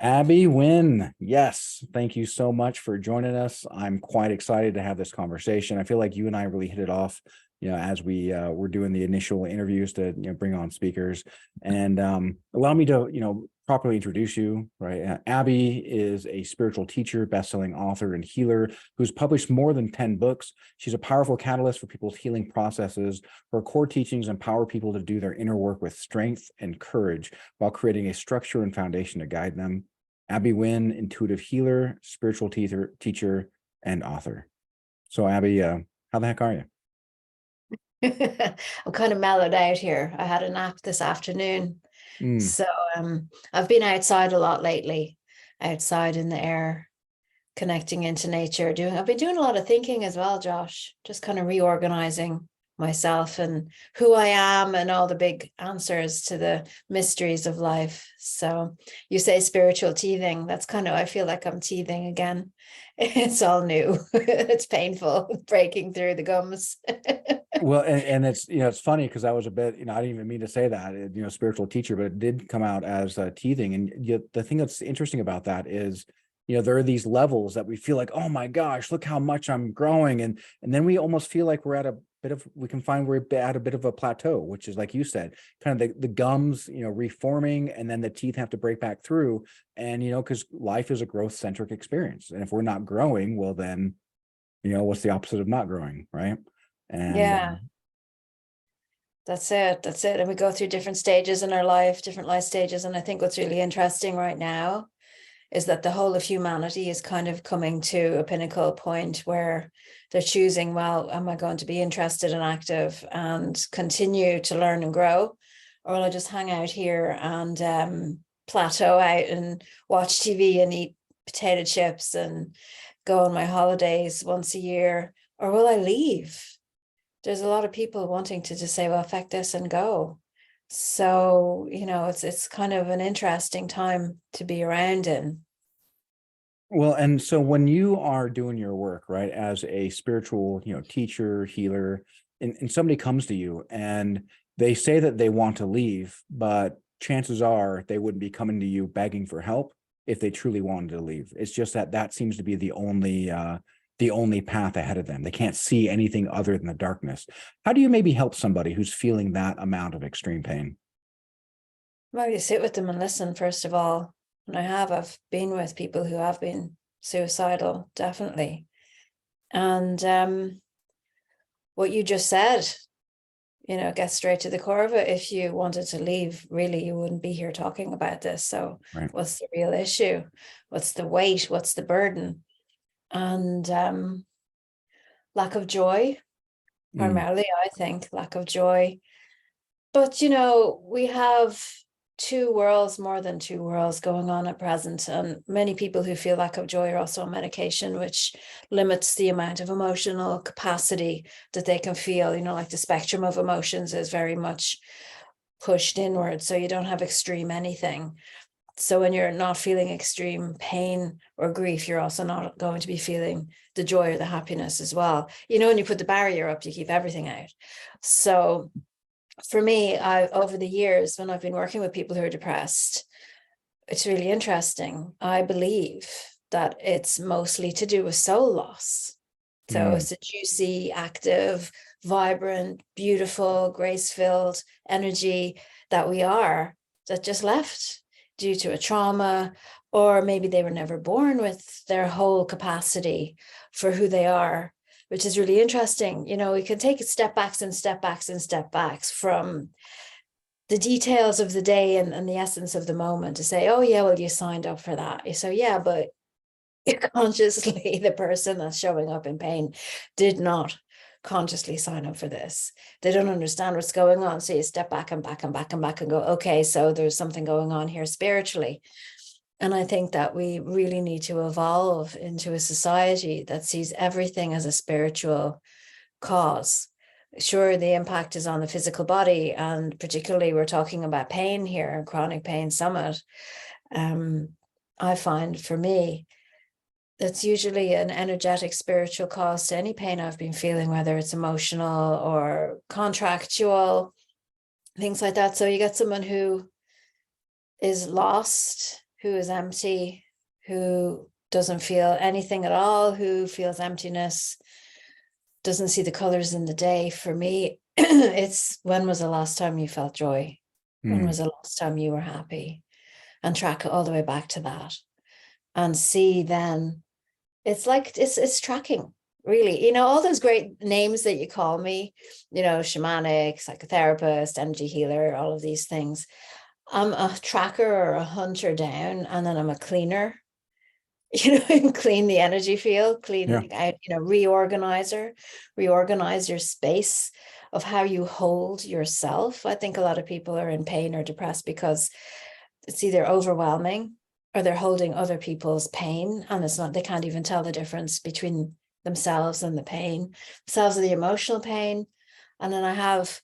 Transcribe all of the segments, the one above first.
Abby Wynn, yes, thank you so much for joining us. I'm quite excited to have this conversation. I feel like you and I really hit it off, as we were doing the initial interviews to bring on speakers and allow me to properly introduce you. Right, Abby is a spiritual teacher, best-selling author, and healer who's published more than 10 books. She's a powerful catalyst for people's healing processes. Her core teachings empower people to do their inner work with strength and courage while creating a structure and foundation to guide them. Abby Wynn, intuitive healer, spiritual teacher, and author. So, Abby, how the heck are you? I'm kind of mellowed out here. I had a nap this afternoon. Mm, So I've been outside a lot lately, outside in the air, connecting into nature. I've been doing a lot of thinking as well, Josh, just kind of reorganizing myself and who I am and all the big answers to the mysteries of life. So you say spiritual teething. That's kind of, I feel like I'm teething again. It's all new. It's painful breaking through the gums. well, and it's it's funny because I was a bit I didn't even mean to say that spiritual teacher, but it did come out as teething. And yet the thing that's interesting about that is there are these levels that we feel like, oh my gosh, look how much I'm growing, and then we almost feel like we're at a bit of we can find we're at a bit of a plateau, which is like you said, kind of the gums reforming, and then the teeth have to break back through. And because life is a growth centric experience, and if we're not growing, well then what's the opposite of not growing, right? And Yeah. That's it. That's it. And we go through different stages in our life, different life stages. And I think what's really interesting right now is that the whole of humanity is kind of coming to a pinnacle point where they're choosing, well, am I going to be interested and active and continue to learn and grow? Or will I just hang out here and plateau out and watch TV and eat potato chips and go on my holidays once a year? Or will I leave? There's a lot of people wanting to just say, well, affect this and go. So, it's kind of an interesting time to be around in. well, and so when you are doing your work, right, as a spiritual, teacher, healer, and somebody comes to you and they say that they want to leave, but chances are they wouldn't be coming to you begging for help if they truly wanted to leave. It's just that that seems to be the only path ahead of them. They can't see anything other than the darkness. How do you maybe help somebody who's feeling that amount of extreme pain? Well, you sit with them and listen, first of all. And I've been with people who have been suicidal, definitely. And what you just said, get straight to the core of it. If you wanted to leave, really, you wouldn't be here talking about this. So Right. what's the real issue? What's the weight? What's the burden? And lack of joy, Mm. primarily, I think, lack of joy. But, we have two worlds, more than two worlds going on at present. And many people who feel lack of joy are also on medication, which limits the amount of emotional capacity that they can feel. Like the spectrum of emotions is very much pushed inward. So you don't have extreme anything. So when you're not feeling extreme pain or grief, you're also not going to be feeling the joy or the happiness as well. When you put the barrier up, you keep everything out. So for me, over the years, when I've been working with people who are depressed, it's really interesting. I believe that it's mostly to do with soul loss. So Mm. it's a juicy, active, vibrant, beautiful, grace-filled energy that we are that just left due to a trauma, or maybe they were never born with their whole capacity for who they are, which is really interesting. We can take step backs and step backs and step backs from the details of the day and the essence of the moment to say, oh yeah, well, you signed up for that. So yeah, but consciously, the person that's showing up in pain did not consciously sign up for this. They don't understand what's going on. So you step back and back and back and back and go, okay, so there's something going on here spiritually. And I think that we really need to evolve into a society that sees everything as a spiritual cause. Sure, the impact is on the physical body, and particularly we're talking about pain here, Chronic Pain Summit. I find for me, that's usually an energetic spiritual cause to any pain I've been feeling, whether it's emotional or contractual, things like that. So you get someone who is lost, who is empty, who doesn't feel anything at all, who feels emptiness, doesn't see the colors in the day. For me, it's when was the last time you felt joy? When was the last time you were happy? And track it all the way back to that. And see then, it's like it's tracking, really. All those great names that you call me, shamanic, psychotherapist, energy healer, all of these things. I'm a tracker or a hunter down, and then I'm a cleaner, clean the energy field, clean out, reorganize your space of how you hold yourself. I think a lot of people are in pain or depressed because it's either overwhelming or they're holding other people's pain, and they can't even tell the difference between themselves and the pain, themselves and the emotional pain. And then I have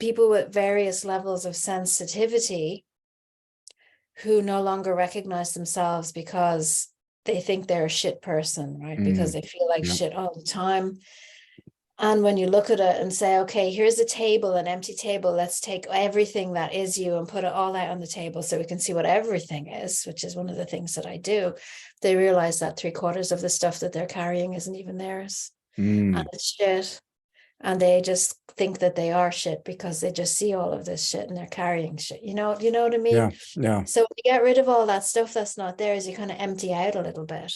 people with various levels of sensitivity who no longer recognize themselves because they think they're a shit person, right? Because they feel like shit all the time. And when you look at it and say, okay, here's a table, an empty table, let's take everything that is you and put it all out on the table so we can see what everything is, which is one of the things that I do. They realize that 3/4 of the stuff that they're carrying isn't even theirs. And it's shit. And they just think that they are shit because they just see all of this shit and they're carrying shit. You know what I mean? Yeah. So to get rid of all that stuff that's not theirs, you kind of empty out a little bit.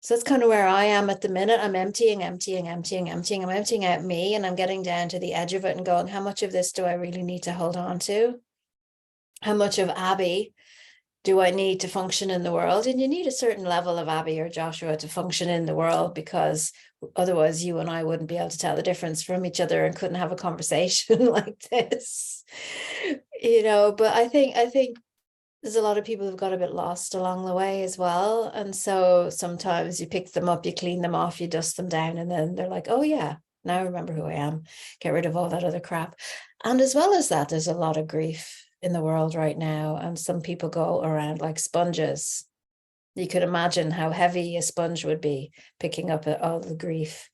So that's kind of where I am at the minute. I'm emptying. I'm emptying out me, and I'm getting down to the edge of it and going, how much of this do I really need to hold on to? How much of Abby do I need to function in the world? And you need a certain level of Abby or Joshua to function in the world, because otherwise you and I wouldn't be able to tell the difference from each other and couldn't have a conversation like this. But I think there's a lot of people who've got a bit lost along the way as well. And so sometimes you pick them up, you clean them off, you dust them down, and then they're like, oh yeah, now I remember who I am. Get rid of all that other crap. And as well as that, there's a lot of grief in the world right now. And some people go around like sponges. You could imagine how heavy a sponge would be, picking up all the grief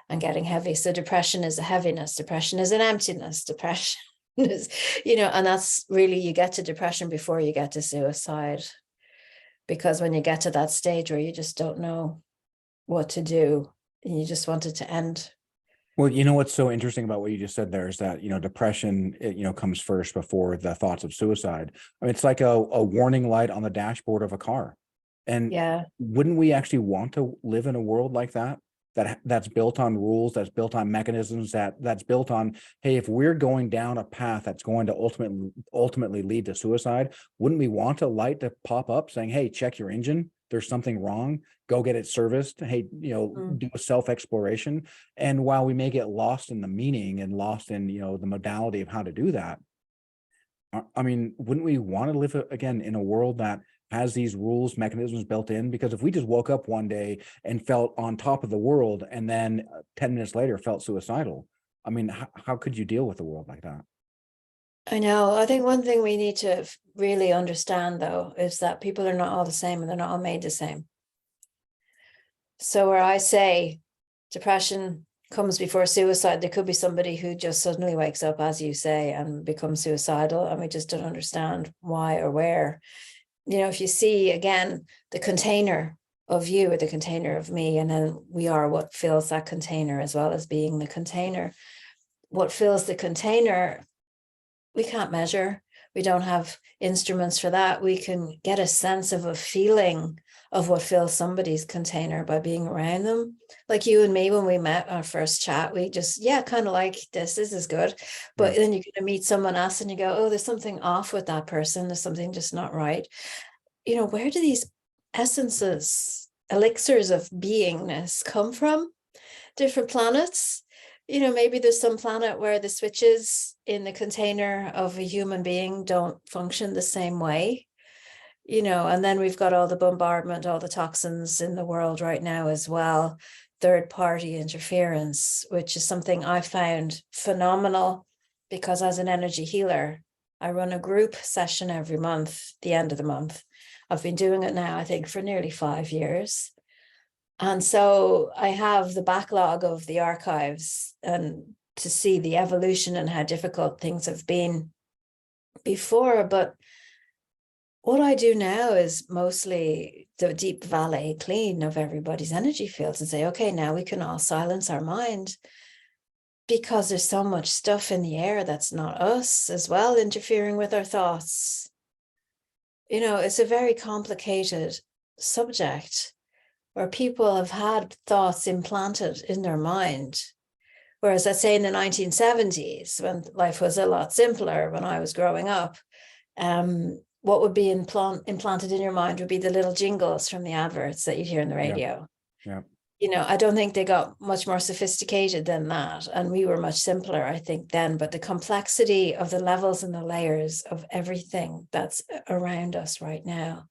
and getting heavy. So depression is a heaviness. Depression is an emptiness. Depression is, and that's really, you get to depression before you get to suicide. Because when you get to that stage where you just don't know what to do and you just want it to end. Well, what's so interesting about what you just said there is that, depression, comes first before the thoughts of suicide. I mean, it's like a warning light on the dashboard of a car. And wouldn't we actually want to live in a world like that? That's built on rules, that's built on mechanisms, that's built on, hey, if we're going down a path that's going to ultimately lead to suicide, wouldn't we want a light to pop up saying, hey, check your engine, there's something wrong, go get it serviced, hey, do a self-exploration. And while we may get lost in the meaning and lost in, the modality of how to do that, I mean, wouldn't we want to live again in a world that has these rules, mechanisms built in? Because if we just woke up one day and felt on top of the world and then 10 minutes later felt suicidal, I mean, how could you deal with a world like that? I know. I think one thing we need to really understand, though, is that people are not all the same and they're not all made the same. So where I say depression comes before suicide, there could be somebody who just suddenly wakes up, as you say, and becomes suicidal, and we just don't understand why or where. If you see, again, the container of you or the container of me, and then we are what fills that container as well as being the container. What fills the container, we can't measure. We don't have instruments for that. We can get a sense of a feeling of what fills somebody's container by being around them. Like you and me, when we met our first chat, we just, kind of like this is good. But then you're going to meet someone else and you go, oh, there's something off with that person. There's something just not right. Where do these essences, elixirs of beingness come from? Different planets. Maybe there's some planet where the switches in the container of a human being don't function the same way. And then we've got all the bombardment, all the toxins in the world right now as well. Third party interference, which is something I found phenomenal, because as an energy healer, I run a group session every month, the end of the month. I've been doing it now, I think, for nearly 5 years. And so I have the backlog of the archives and to see the evolution and how difficult things have been before. But What I do now is mostly the deep valet clean of everybody's energy fields and say, okay, now we can all silence our mind, because there's so much stuff in the air that's not us as well, interfering with our thoughts. It's a very complicated subject where people have had thoughts implanted in their mind. Whereas, let's say in the 1970s, when life was a lot simpler, when I was growing up, what would be implanted in your mind would be the little jingles from the adverts that you'd hear on the Yeah. radio. Yeah. I don't think they got much more sophisticated than that. And we were much simpler, I think, then. But the complexity of the levels and the layers of everything that's around us right now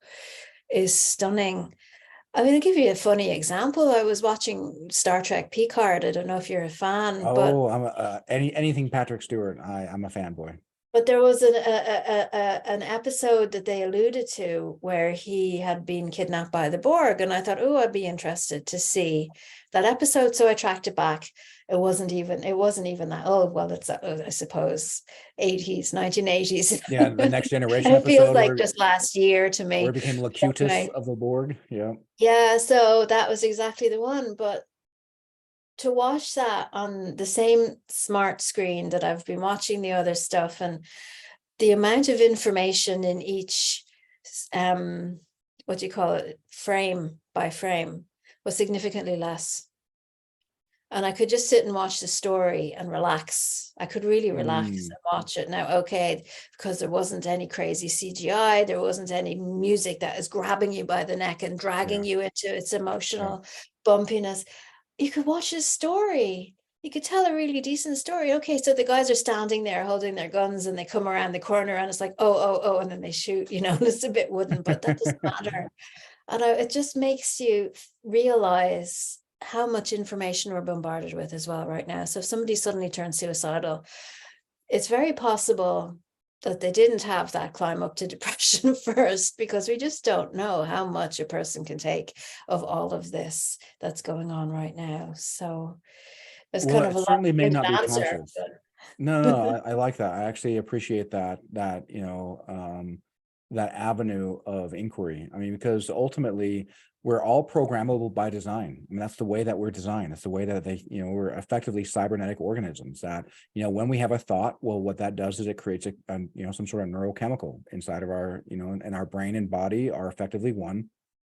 is stunning. I mean, I'll give you a funny example. I was watching Star Trek Picard. I don't know if you're a fan, but Oh, I'm anything Patrick Stewart. I'm a fanboy. there was an episode that they alluded to where he had been kidnapped by the Borg, and I thought, oh, I'd be interested to see that episode. So I tracked it back. It wasn't even that old. Well, it's I suppose 80s, 1980s. Yeah, the Next Generation It feels episode like just last year to where me. it became But Locutus anyway, of the Borg. Yeah. yeah, so that was exactly the one. But to watch that on the same smart screen that I've been watching the other stuff, and the amount of information in each what do you call it, frame by frame, was significantly less. And I could just sit and watch the story and relax. I could really relax Mm, and watch it now. Okay, because there wasn't any crazy CGI, there wasn't any music that is grabbing you by the neck and yeah. dragging you into its Yeah. emotional bumpiness. You could watch a story. You could tell a really decent story. Okay, so the guys are standing there holding their guns and they come around the corner and it's like, oh, and then they shoot, and it's a bit wooden, but that doesn't matter. And it just makes you realize how much information we're bombarded with as well right now. So if somebody suddenly turns suicidal, it's very possible that they didn't have that climb up to depression first, because we just don't know how much a person can take of all of this that's going on right now. So there's Well, kind of it a certainly may long-winded not be answer. conscious. No, no, I like that. I actually appreciate that, that avenue of inquiry. I mean, because ultimately we're all programmable by design. I mean, that's the way that we're designed. That's the way that we're effectively cybernetic organisms that, when we have a thought, well, what that does is it creates some sort of neurochemical inside of our, and our brain and body are effectively one.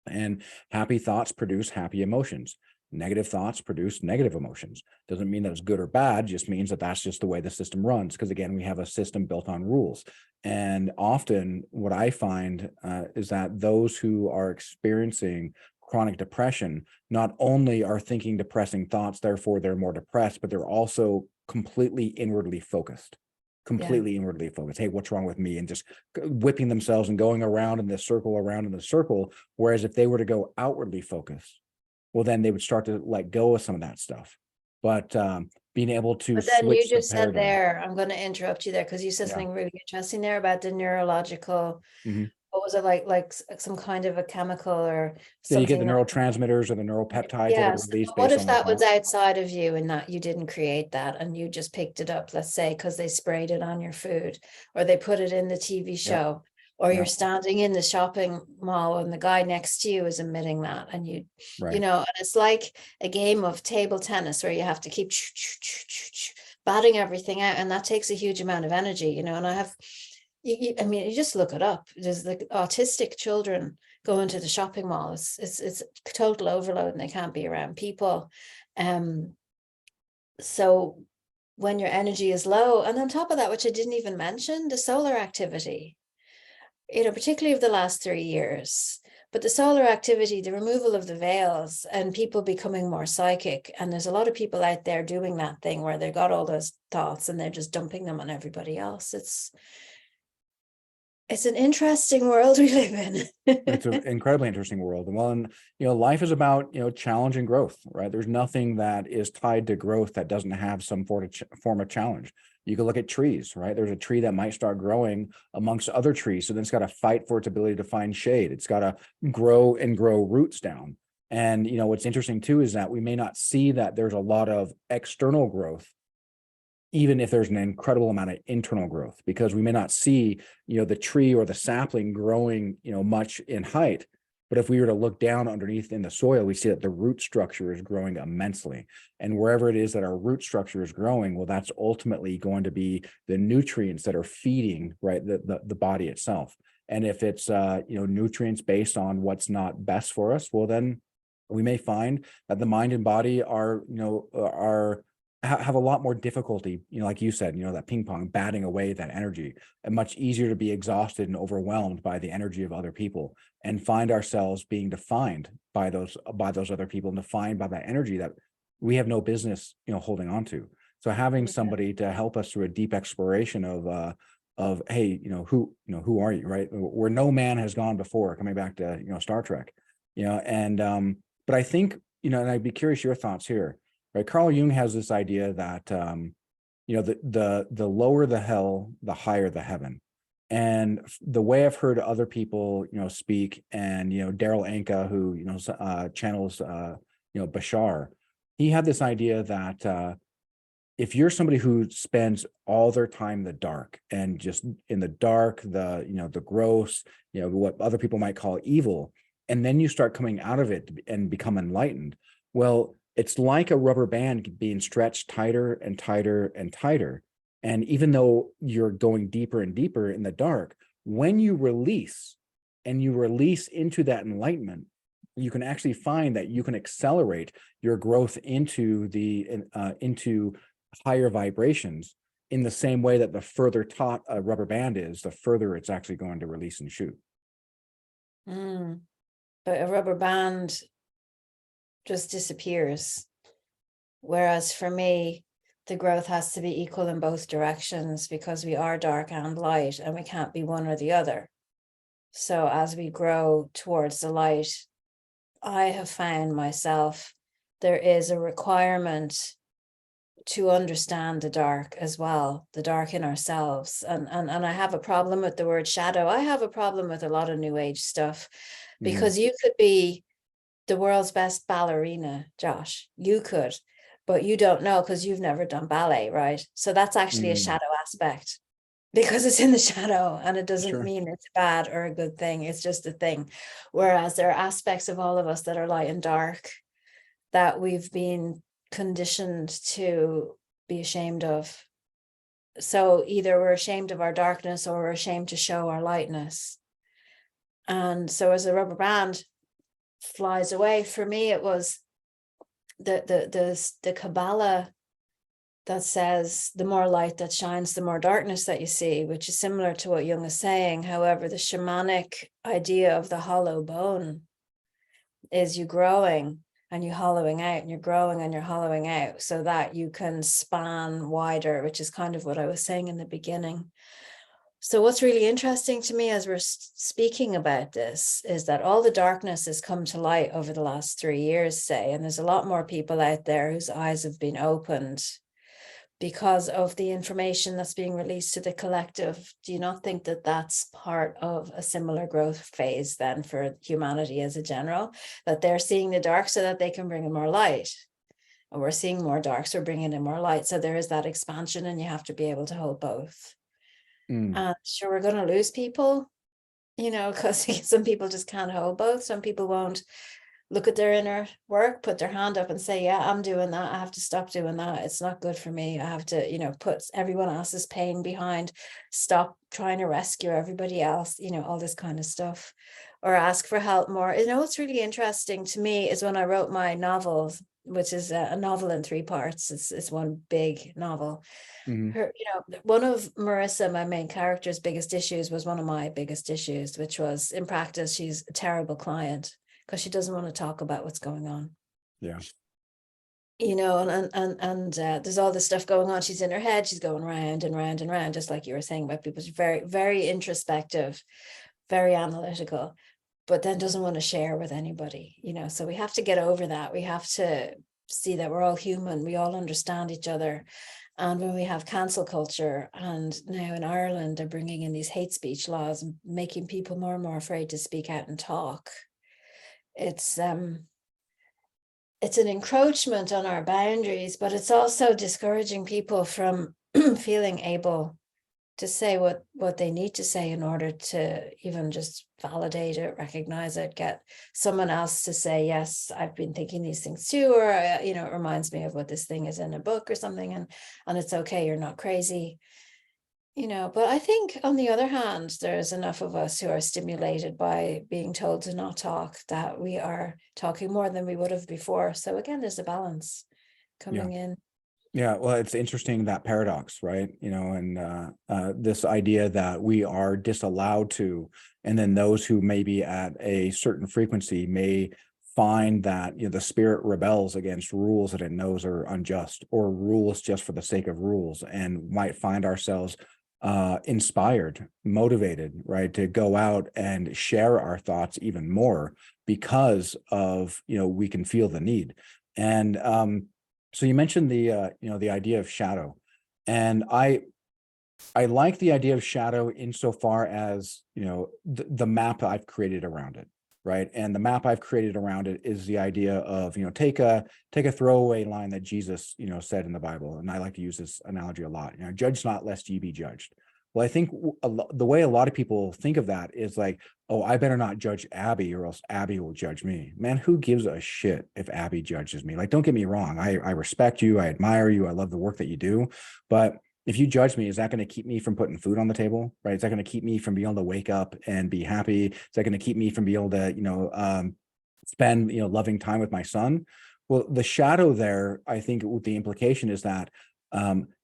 And happy thoughts produce happy emotions. Negative thoughts produce negative emotions. Doesn't mean that it's good or bad, just means that that's just the way the system runs. Because again, we have a system built on rules. And often what I find is that those who are experiencing chronic depression not only are thinking depressing thoughts, therefore they're more depressed, but they're also completely inwardly focused. Yeah. Completely inwardly focused. Hey, what's wrong with me? And just whipping themselves and going around in this circle, around in the circle. Whereas if they were to go outwardly focused, well, then they would start to let go of some of that stuff. But being able to But then you switch the just said paradigm. there, I'm going to interrupt you there because you said Yeah. something really interesting there about the neurological, Mhm. what was it, like some kind of a chemical or Yeah, you get the something that, neurotransmitters or the neuropeptides that are yes. released What based if on the that was thought. outside of you and that you didn't create that and you just picked it up, let's say, because they sprayed it on your food or they put it in the TV Yeah, show, or you're yeah, standing in the shopping mall and the guy next to you is emitting that, and right. and it's like a game of table tennis where you have to keep batting everything out, and that takes a huge amount of energy, and I have, I mean, you just look it up. There's like autistic children go into the shopping mall. It's total overload and they can't be around people. Um, so when your energy is low, and on top of that, which I didn't even mention, the solar activity, particularly of the last 3 years, but the solar activity, the removal of the veils, and people becoming more psychic. And there's a lot of people out there doing that thing where they've got all those thoughts and they're just dumping them on everybody else. It's an interesting world we live It's an in. incredibly interesting world. Well, and life is about challenge and growth, right? There's nothing that is tied to growth that doesn't have some form of challenge. You can look at trees, right? There's a tree that might start growing amongst other trees, so then it's got to fight for its ability to find shade. It's got to grow and grow roots down. And what's interesting too is that we may not see that there's a lot of external growth even if there's an incredible amount of internal growth, because we may not see, the tree or the sapling growing, much in height. But if we were to look down underneath in the soil, we see that the root structure is growing immensely. And wherever it is that our root structure is growing, well, that's ultimately going to be the nutrients that are feeding, right, the body itself. And if it's, nutrients based on what's not best for us, well, then we may find that the mind and body have a lot more difficulty, like you said, that ping pong, batting away that energy, and much easier to be exhausted and overwhelmed by the energy of other people, and find ourselves being defined by those other people, and defined by that energy that we have no business, holding on to. So having somebody to help us through a deep exploration of, hey, who are you, right? Where no man has gone before, coming back to, Star Trek, and but I think, and I'd be curious your thoughts here. Right, Carl Jung has this idea that the lower the hell, the higher the heaven. And the way I've heard other people speak, and Daryl Anka, who channels Bashar, he had this idea that if you're somebody who spends all their time in the dark, and just in the dark, the gross, what other people might call evil, and then you start coming out of it and become enlightened, well, it's like a rubber band being stretched tighter and tighter and tighter. And even though you're going deeper and deeper in the dark, when you release, and you release into that enlightenment, you can actually find that you can accelerate your growth into into higher vibrations, in the same way that the further taut a rubber band is, the further it's actually going to release and shoot. But a rubber band just disappears. Whereas for me, the growth has to be equal in both directions, because we are dark and light, and we can't be one or the other. So as we grow towards the light, I have found myself, there is a requirement to understand the dark as well, the dark in ourselves. And I have a problem with the word shadow. I have a problem with a lot of new age stuff, because you could be the world's best ballerina, Josh. You could, but you don't know, because you've never done ballet, right? So that's actually a shadow aspect, because it's in the shadow, and it doesn't mean it's bad or a good thing. It's just a thing. Whereas there are aspects of all of us that are light and dark that we've been conditioned to be ashamed of. So either we're ashamed of our darkness, or we're ashamed to show our lightness. And so as a rubber band flies away, for me it was the Kabbalah that says the more light that shines, the more darkness that you see, which is similar to what Jung is saying. However, the shamanic idea of the hollow bone is you growing and you hollowing out, and you're growing and you're hollowing out, so that you can span wider, which is kind of what I was saying in the beginning. So what's really interesting to me as we're speaking about this is that all the darkness has come to light over the last 3 years, say, and there's a lot more people out there whose eyes have been opened because of the information that's being released to the collective. Do you not think that that's part of a similar growth phase then for humanity as a general, that they're seeing the dark so that they can bring in more light? And we're seeing more dark, so we're bringing in more light. So there is that expansion, and you have to be able to hold both. Sure, we're going to lose people, because some people just can't hold both. Some people won't look at their inner work, put their hand up and say, yeah, I'm doing that. I have to stop doing that. It's not good for me. I have to, put everyone else's pain behind, stop trying to rescue everybody else, all this kind of stuff, or ask for help more. What's really interesting to me is when I wrote my novel, which is a novel in 3 parts. It's one big novel. Her, one of Marissa, my main character's biggest issues, was one of my biggest issues, which was, in practice, she's a terrible client because she doesn't want to talk about what's going on. Yeah. And there's all this stuff going on. She's in her head. She's going round and round and round, just like you were saying about people. She's very, very introspective, very analytical, but then doesn't want to share with anybody, so we have to get over that. We have to see that we're all human. We all understand each other. And when we have cancel culture, and now in Ireland, they're bringing in these hate speech laws and making people more and more afraid to speak out and talk. It's an encroachment on our boundaries, but it's also discouraging people from feeling able to say what they need to say in order to even just validate it, recognize it, get someone else to say, yes, I've been thinking these things too, or it reminds me of what this thing is in a book or something, and it's okay, you're not crazy. But I think on the other hand, there's enough of us who are stimulated by being told to not talk that we are talking more than we would have before. So again, there's a balance Yeah. coming in. Yeah, well, it's interesting, that paradox, right? And this idea that we are disallowed to, and then those who may be at a certain frequency may find that the spirit rebels against rules that it knows are unjust, or rules just for the sake of rules, and might find ourselves inspired, motivated, right, to go out and share our thoughts even more because of we can feel the need. And so you mentioned the idea of shadow, and I like the idea of shadow insofar as the map I've created around it, right? And the map I've created around it is the idea of take a throwaway line that Jesus said in the Bible, and I like to use this analogy a lot. Judge not lest ye be judged. Well, I think the way a lot of people think of that is like, oh, I better not judge Abby or else Abby will judge me. Man, who gives a shit if Abby judges me? Like, don't get me wrong. I respect you. I admire you. I love the work that you do. But if you judge me, is that going to keep me from putting food on the table? Right? Is that going to keep me from being able to wake up and be happy? Is that going to keep me from being able to, spend, loving time with my son? Well, the shadow there, I think the implication is that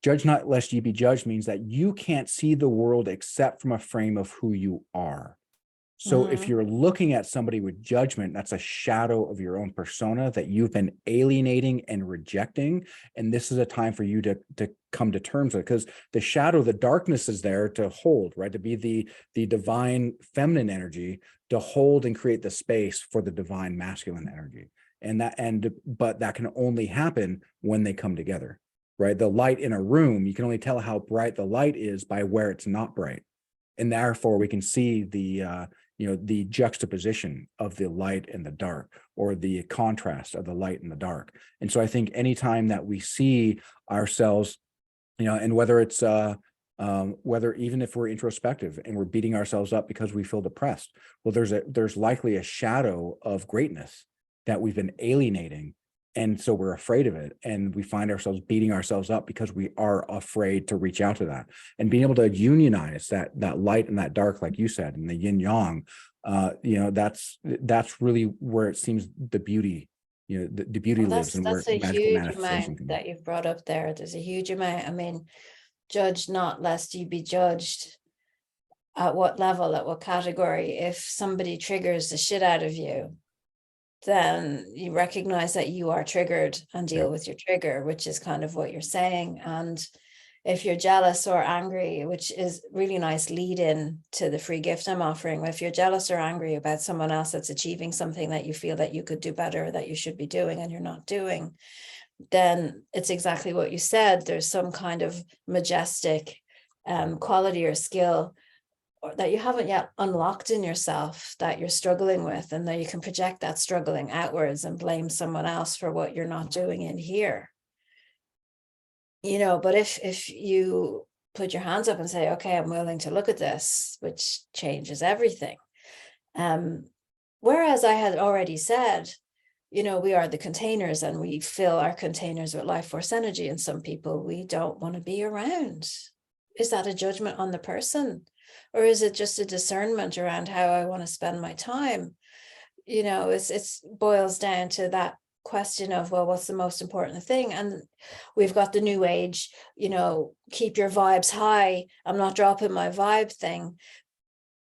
judge not lest ye be judged means that you can't see the world except from a frame of who you are. So if you're looking at somebody with judgment, that's a shadow of your own persona that you've been alienating and rejecting. And this is a time for you to come to terms with it, because the shadow, the darkness is there to hold, right? To be the divine feminine energy, to hold and create the space for the divine masculine energy. But that can only happen when they come together, right? The light in a room, you can only tell how bright the light is by where it's not bright. And therefore we can see the juxtaposition of the light and the dark, or the contrast of the light and the dark. And so I think anytime that we see ourselves, and whether it's whether even if we're introspective and we're beating ourselves up because we feel depressed, well, there's likely a shadow of greatness that we've been alienating. And so we're afraid of it, and we find ourselves beating ourselves up because we are afraid to reach out to that. And being able to unionize that light and that dark, like you said, and the yin yang, that's really where it seems the beauty, the beauty lives, and where That's a magical huge manifestation amount can be. that you've brought up there. There's a huge amount. I mean, judge not lest you be judged. At what level, at what category? If somebody triggers the shit out of you, then you recognize that you are triggered and deal with your trigger, which is kind of what you're saying. And if you're jealous or angry, which is really nice lead in to the free gift I'm offering, if you're jealous or angry about someone else that's achieving something that you feel that you could do better, that you should be doing and you're not doing, then it's exactly what you said. There's some kind of majestic quality or skill that you haven't yet unlocked in yourself that you're struggling with, and then you can project that struggling outwards and blame someone else for what you're not doing in here. But if you put your hands up and say, okay, I'm willing to look at this, which changes everything. Whereas I had already said, we are the containers and we fill our containers with life force energy, and some people we don't want to be around. Is that a judgment on the person? Or is it just a discernment around how I want to spend my time? It's boils down to that question of, well, what's the most important thing? And we've got the new age, keep your vibes high, I'm not dropping my vibe thing,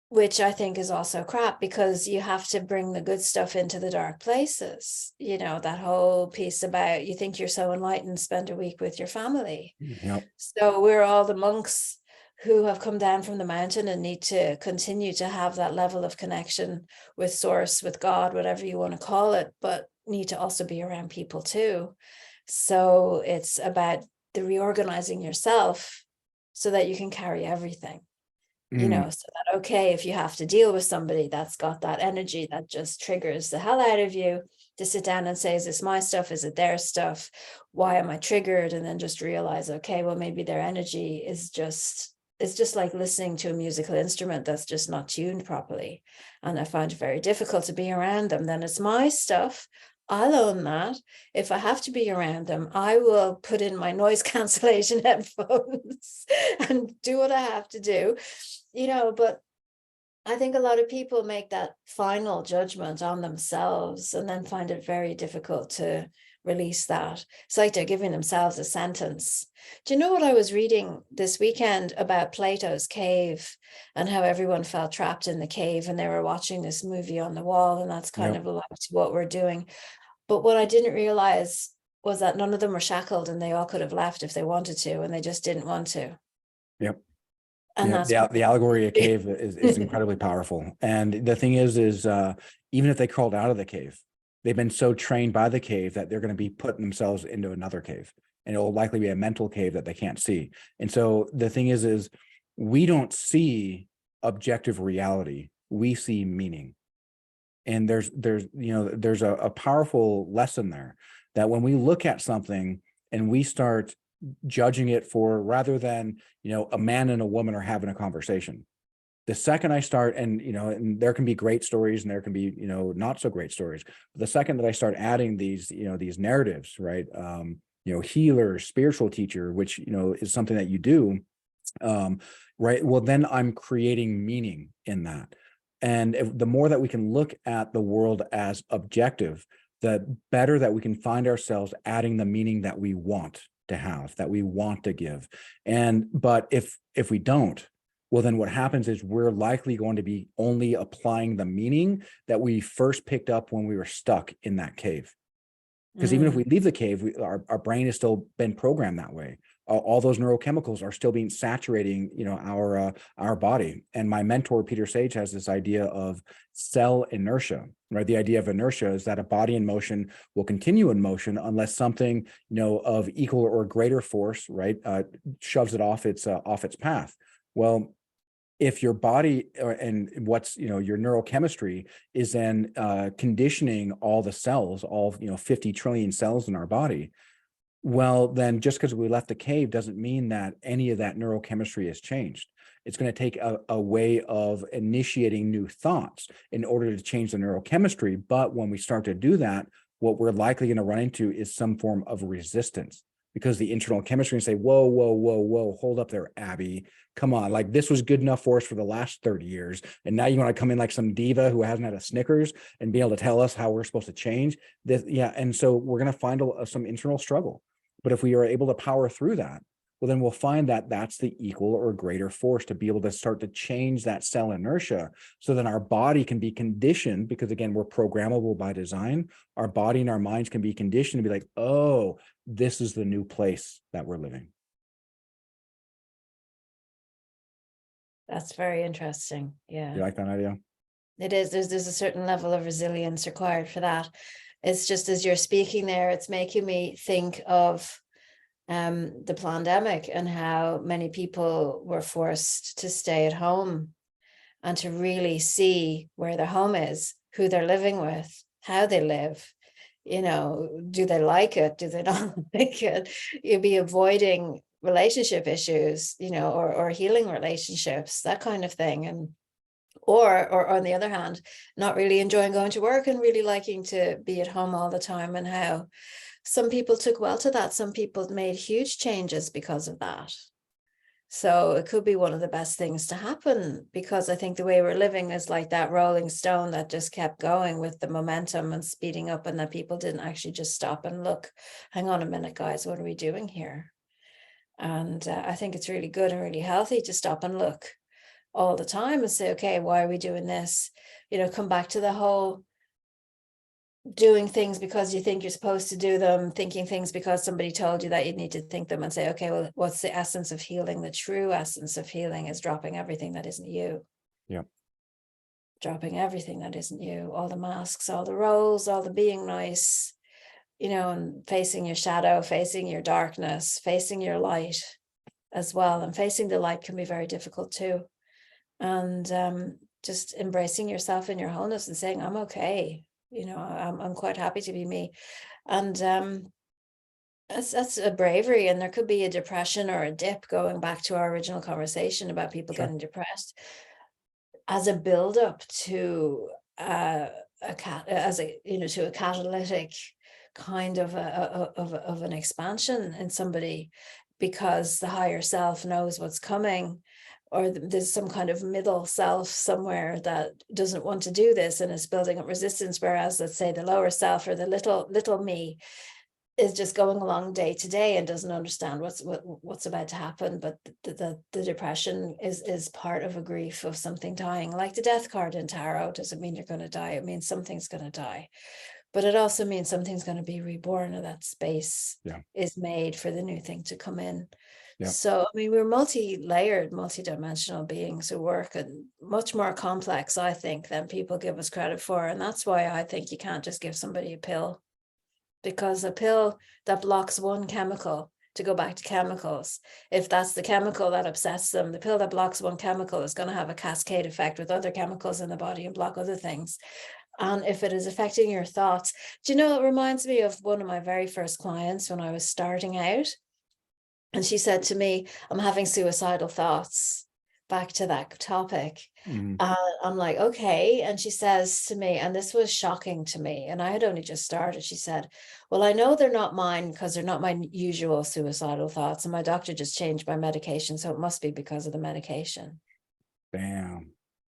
which I think is also crap, because you have to bring the good stuff into the dark places. That whole piece about, you think you're so enlightened, spend a week with your family. Yep. So we're all the monks who have come down from the mountain and need to continue to have that level of connection with source, with God, whatever you want to call it, but need to also be around people too. So it's about the reorganizing yourself so that you can carry everything. Mm, so that, okay, if you have to deal with somebody that's got that energy that just triggers the hell out of you, to sit down and say, is this my stuff? Is it their stuff? Why am I triggered? And then just realize, okay, well, maybe their energy is just, it's just like listening to a musical instrument that's just not tuned properly. And I find it very difficult to be around them. Then it's my stuff. I'll own that. If I have to be around them, I will put in my noise cancellation headphones and do what I have to do, but I think a lot of people make that final judgment on themselves and then find it very difficult to release that. It's like they're giving themselves a sentence. Do you know what I was reading this weekend about Plato's cave and how everyone felt trapped in the cave and they were watching this movie on the wall, and that's kind yep. of like what we're doing. But what I didn't realize was that none of them were shackled and they all could have left if they wanted to, and they just didn't want to. Yep. And Yeah. that's The allegory of cave is incredibly powerful. And the thing is even if they crawled out of the cave, they've been so trained by the cave that they're going to be putting themselves into another cave, and it will likely be a mental cave that they can't see. And so the thing is we don't see objective reality. We see meaning. And there's a powerful lesson there, that when we look at something and we start judging it for, rather than, a man and a woman are having a conversation, the second I start, and there can be great stories and there can be, not so great stories, but the second that I start adding these narratives, right, healer, spiritual teacher, which, is something that you do, right, well, then I'm creating meaning in that. And the more that we can look at the world as objective, the better that we can find ourselves adding the meaning that we want to have, that we want to give. But if we don't, well, then what happens is we're likely going to be only applying the meaning that we first picked up when we were stuck in that cave. Because even if we leave the cave, our brain has still been programmed that way. All those neurochemicals are still being saturating, our body. And my mentor, Peter Sage, has this idea of cell inertia, right? The idea of inertia is that a body in motion will continue in motion unless something, of equal or greater force, right, shoves it off its path. Well, if your body and what's your neurochemistry is then conditioning all the cells, all 50 trillion cells in our body, well, then just because we left the cave doesn't mean that any of that neurochemistry has changed. It's going to take a way of initiating new thoughts in order to change the neurochemistry. But when we start to do that, what we're likely going to run into is some form of resistance, because the internal chemistry and say, whoa, whoa, whoa, whoa, hold up there, Abby. Come on, like this was good enough for us for the last 30 years. And now you want to come in like some diva who hasn't had a Snickers and be able to tell us how we're supposed to change this. Yeah. And so we're going to find some internal struggle. But if we are able to power through that, well, then we'll find that that's the equal or greater force to be able to start to change that cell inertia. So then our body can be conditioned, because again, we're programmable by design. Our body and our minds can be conditioned to be like, oh, this is the new place that we're living. That's very interesting. Yeah. You like that idea? It is. There's a certain level of resilience required for that. It's just, as you're speaking there, it's making me think of the pandemic and how many people were forced to stay at home and to really see where their home is, who they're living with, how they live. Do they like it? Do they not like it? You'd be avoiding relationship issues, or healing relationships, that kind of thing. And or on the other hand, not really enjoying going to work and really liking to be at home all the time, and how some people took well to that. Some people made huge changes because of that. So it could be one of the best things to happen, because I think the way we're living is like that rolling stone that just kept going with the momentum and speeding up, and that people didn't actually just stop and look, hang on a minute, guys, what are we doing here? And I think it's really good and really healthy to stop and look all the time and say, okay, why are we doing this? Come back to the whole doing things because you think you're supposed to do them, thinking things because somebody told you that you need to think them, and say, okay, well, what's the essence of healing? The true essence of healing is dropping everything that isn't you. Yeah. Dropping everything that isn't you, all the masks, all the roles, all the being nice, and facing your shadow, facing your darkness, facing your light as well. And facing the light can be very difficult too. and just embracing yourself in your wholeness and saying, I'm okay. I'm quite happy to be me. And that's a bravery. And there could be a depression or a dip, going back to our original conversation about people Sure. getting depressed, as a build-up to to a catalytic kind of of an expansion in somebody, because the higher self knows what's coming, or there's some kind of middle self somewhere that doesn't want to do this and is building up resistance, whereas, let's say, the lower self, or the little me, is just going along day to day and doesn't understand what's about to happen. But the depression is part of a grief of something dying. Like the death card in tarot doesn't mean you're going to die, it means something's going to die, but it also means something's going to be reborn, and that space Yeah. is made for the new thing to come in. Yeah. So, I mean, we're multi-layered, multi-dimensional beings who work, and much more complex, I think, than people give us credit for. And that's why I think you can't just give somebody a pill, because a pill that blocks one chemical, to go back to chemicals, if that's the chemical that upsets them, the pill that blocks one chemical is going to have a cascade effect with other chemicals in the body and block other things. And if it is affecting your thoughts, do you know, it reminds me of one of my very first clients when I was starting out. And she said to me, I'm having suicidal thoughts, back to that topic. Mhm. I'm like, okay. And she says to me, and this was shocking to me, and I had only just started, she said, well, I know they're not mine because they're not my usual suicidal thoughts. And my doctor just changed my medication. So it must be because of the medication. Bam.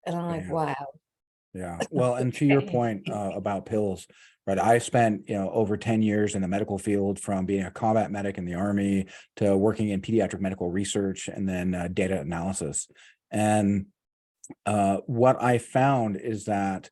And I'm like, Bam. wow. Yeah. Well, and to your Okay. point about pills, right? I spent, over 10 years in the medical field, from being a combat medic in the Army to working in pediatric medical research and then data analysis. And what I found is that,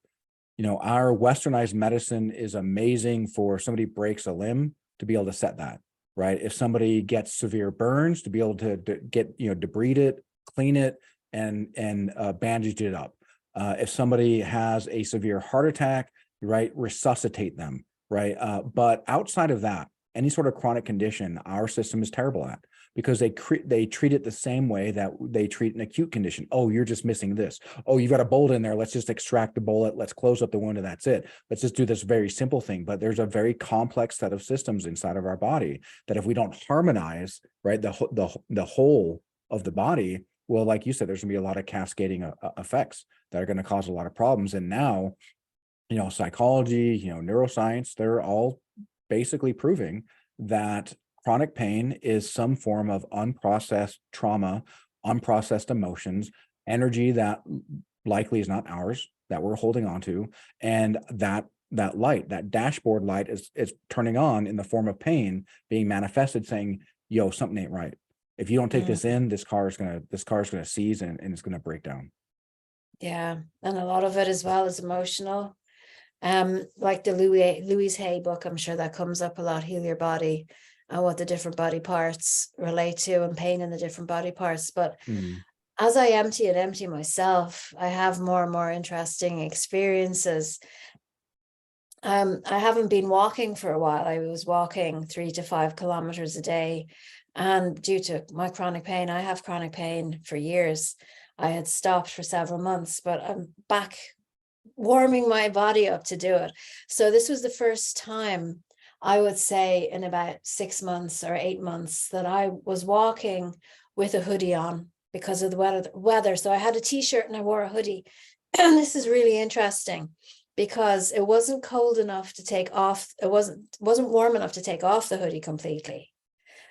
our westernized medicine is amazing for somebody breaks a limb to be able to set that, right? If somebody gets severe burns, to be able to get, debride it, clean it, and bandage it up. If somebody has a severe heart attack, right, resuscitate them, right? But outside of that, any sort of chronic condition, our system is terrible at, because they treat it the same way that they treat an acute condition. Oh, you're just missing this. Oh, you've got a bullet in there. Let's just extract the bullet. Let's close up the wound, and that's it. Let's just do this very simple thing. But there's a very complex set of systems inside of our body that, if we don't harmonize, right, the whole of the body, well, like you said, there's going to be a lot of cascading effects that are going to cause a lot of problems. And now, psychology, neuroscience, they're all basically proving that chronic pain is some form of unprocessed trauma, unprocessed emotions, energy that likely is not ours, that we're holding on to. And that light, that dashboard light, is turning on in the form of pain being manifested, saying, yo, something ain't right. If you don't take this in, this car is gonna seize, and it's gonna break down. Yeah. And a lot of it as well is emotional. Like the Louise Hay book, I'm sure that comes up a lot, Heal Your Body, and what the different body parts relate to, and pain in the different body parts. But Mm, as I empty myself, I have more and more interesting experiences. I haven't been walking for a while. I was walking 3 to 5 kilometers a day. And due to my chronic pain, I have chronic pain for years. I had stopped for several months, but I'm back warming my body up to do it. So this was the first time, I would say, in about 6 months or 8 months, that I was walking with a hoodie on because of the weather. So I had a t-shirt and I wore a hoodie. And this is really interesting because it wasn't cold enough to take off. It wasn't warm enough to take off the hoodie completely.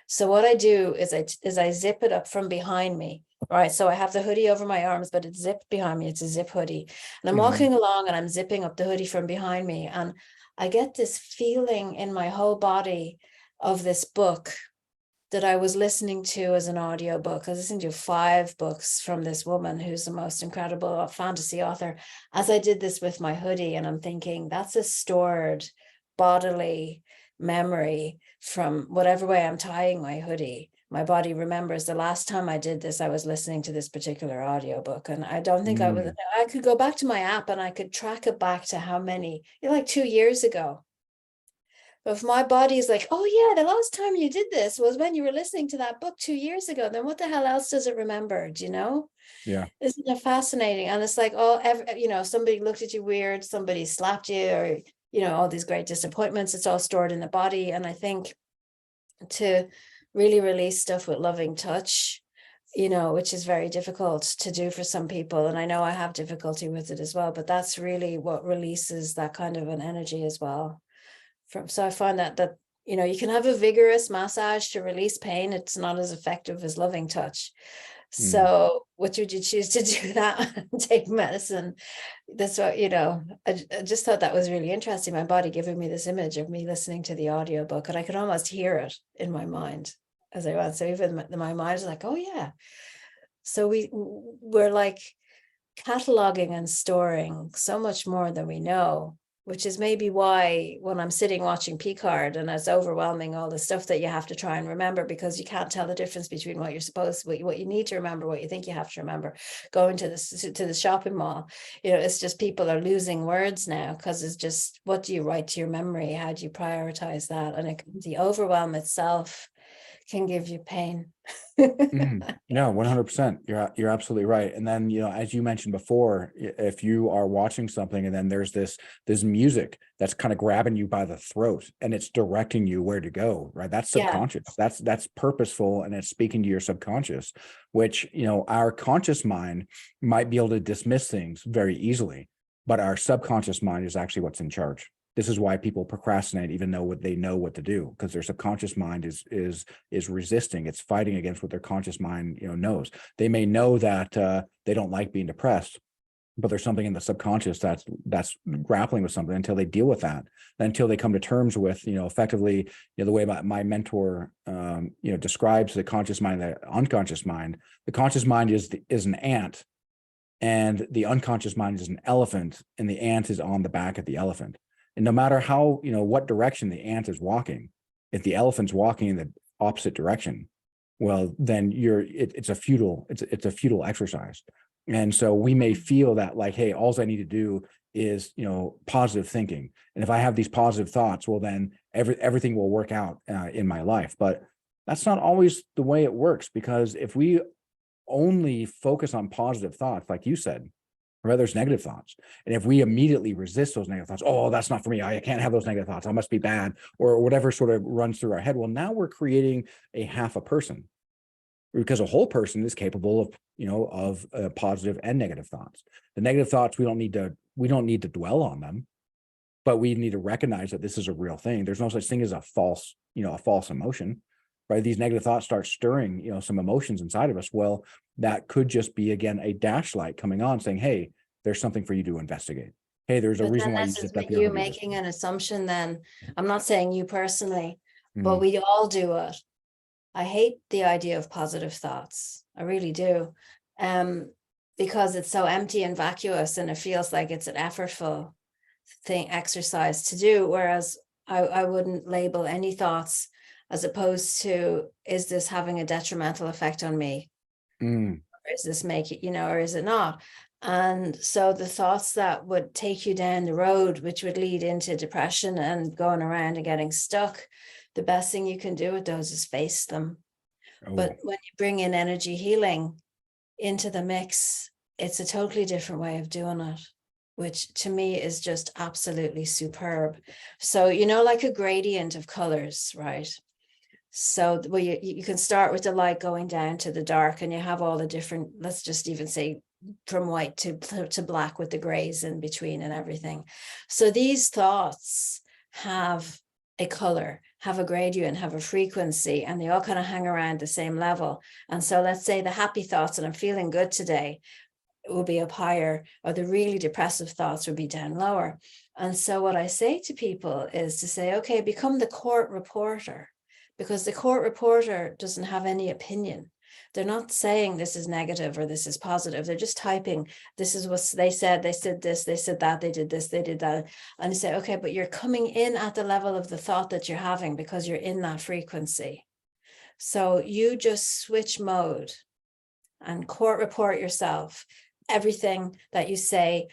So what I do is I zip it up from behind me. Right. So I have the hoodie over my arms, but it's zipped behind me. It's a zip hoodie. And I'm mhm. walking along and I'm zipping up the hoodie from behind me. And I get this feeling in my whole body of this book that I was listening to as an audiobook. I was listening to 5 books from this woman who's the most incredible fantasy author, as I did this with my hoodie. And I'm thinking, that's a stored bodily memory from whatever way I'm tying my hoodie. My body remembers the last time I did this, I was listening to this particular audiobook. And I don't think Mm, I could go back to my app and I could track it back to how many, like 2 years ago. If my body's like, oh yeah, the last time you did this was when you were listening to that book 2 years ago, then what the hell else does it remember? Do you know? Yeah. Isn't it fascinating? And it's like, oh, somebody looked at you weird, somebody slapped you, or, all these great disappointments. It's all stored in the body. And I think to really release stuff with loving touch, which is very difficult to do for some people. And I know I have difficulty with it as well, but that's really what releases that kind of an energy as well. So I find that you can have a vigorous massage to release pain. It's not as effective as loving touch. So which would you choose to do, that and take medicine? That's what, I just thought that was really interesting. My body giving me this image of me listening to the audiobook, and I could almost hear it in my mind as I went. So even my mind is like, oh yeah. So we're like cataloging and storing so much more than we know, which is maybe why when I'm sitting watching Picard and it's overwhelming, all the stuff that you have to try and remember, because you can't tell the difference between what you're what you need to remember, what you think you have to remember. Going to the shopping mall, it's just people are losing words now, because it's just, what do you write to your memory? How do you prioritize that? And the overwhelm itself can give you pain. No, 100%. You're absolutely right. And then, as you mentioned before, if you are watching something and then there's this music that's kind of grabbing you by the throat and it's directing you where to go, right? That's subconscious. That's purposeful, and it's speaking to your subconscious, which, our conscious mind might be able to dismiss things very easily, but our subconscious mind is actually what's in charge. This is why people procrastinate, even though they know what to do, because their subconscious mind is resisting. It's fighting against what their conscious mind, knows. They may know that they don't like being depressed, but there's something in the subconscious that's grappling with something until they deal with that, until they come to terms with, effectively, the way my mentor, describes the conscious mind, the unconscious mind. The conscious mind is an ant, and the unconscious mind is an elephant, and the ant is on the back of the elephant. And no matter how, what direction the ant is walking, if the elephant's walking in the opposite direction, well, then it's a futile exercise. And so we may feel that like, hey, all I need to do is, positive thinking. And if I have these positive thoughts, well, then everything will work out in my life. But that's not always the way it works, because if we only focus on positive thoughts, like you said, or there's negative thoughts. And if we immediately resist those negative thoughts, oh, that's not for me, I can't have those negative thoughts, I must be bad, or whatever sort of runs through our head. Well, now we're creating a half a person, because a whole person is capable of positive and negative thoughts. The negative thoughts, we don't need to dwell on them, but we need to recognize that this is a real thing. There's no such thing as a false emotion, right? These negative thoughts start stirring, some emotions inside of us. Well, that could just be, again, a dash light coming on saying, hey, there's something for you to investigate. Hey, there's a reason why you did that. You making an assumption then. I'm not saying you personally, but we all do it. I hate the idea of positive thoughts. I really do. Because it's so empty and vacuous, and it feels like it's an effortful exercise to do. Whereas I wouldn't label any thoughts as opposed to, is this having a detrimental effect on me? Or is this or is it not? And so the thoughts that would take you down the road, which would lead into depression and going around and getting stuck, the best thing you can do with those is face them. But when you bring in energy healing into the mix, it's a totally different way of doing it, which to me is just absolutely superb. So, like a gradient of colors, right? So you can start with the light going down to the dark, and you have all the different, let's just even say from white to black with the grays in between and everything. So these thoughts have a color, have a gradient, have a frequency, and they all kind of hang around the same level. And so let's say the happy thoughts, and I'm feeling good today, will be up higher, or the really depressive thoughts will be down lower. And so what I say to people is to say, okay, become the court reporter, because the court reporter doesn't have any opinion. They're not saying this is negative or this is positive. They're just typing, this is what they said this, they said that, they did this, they did that. And you say, okay, but you're coming in at the level of the thought that you're having, because you're in that frequency. So you just switch mode and court report yourself. Everything that you say,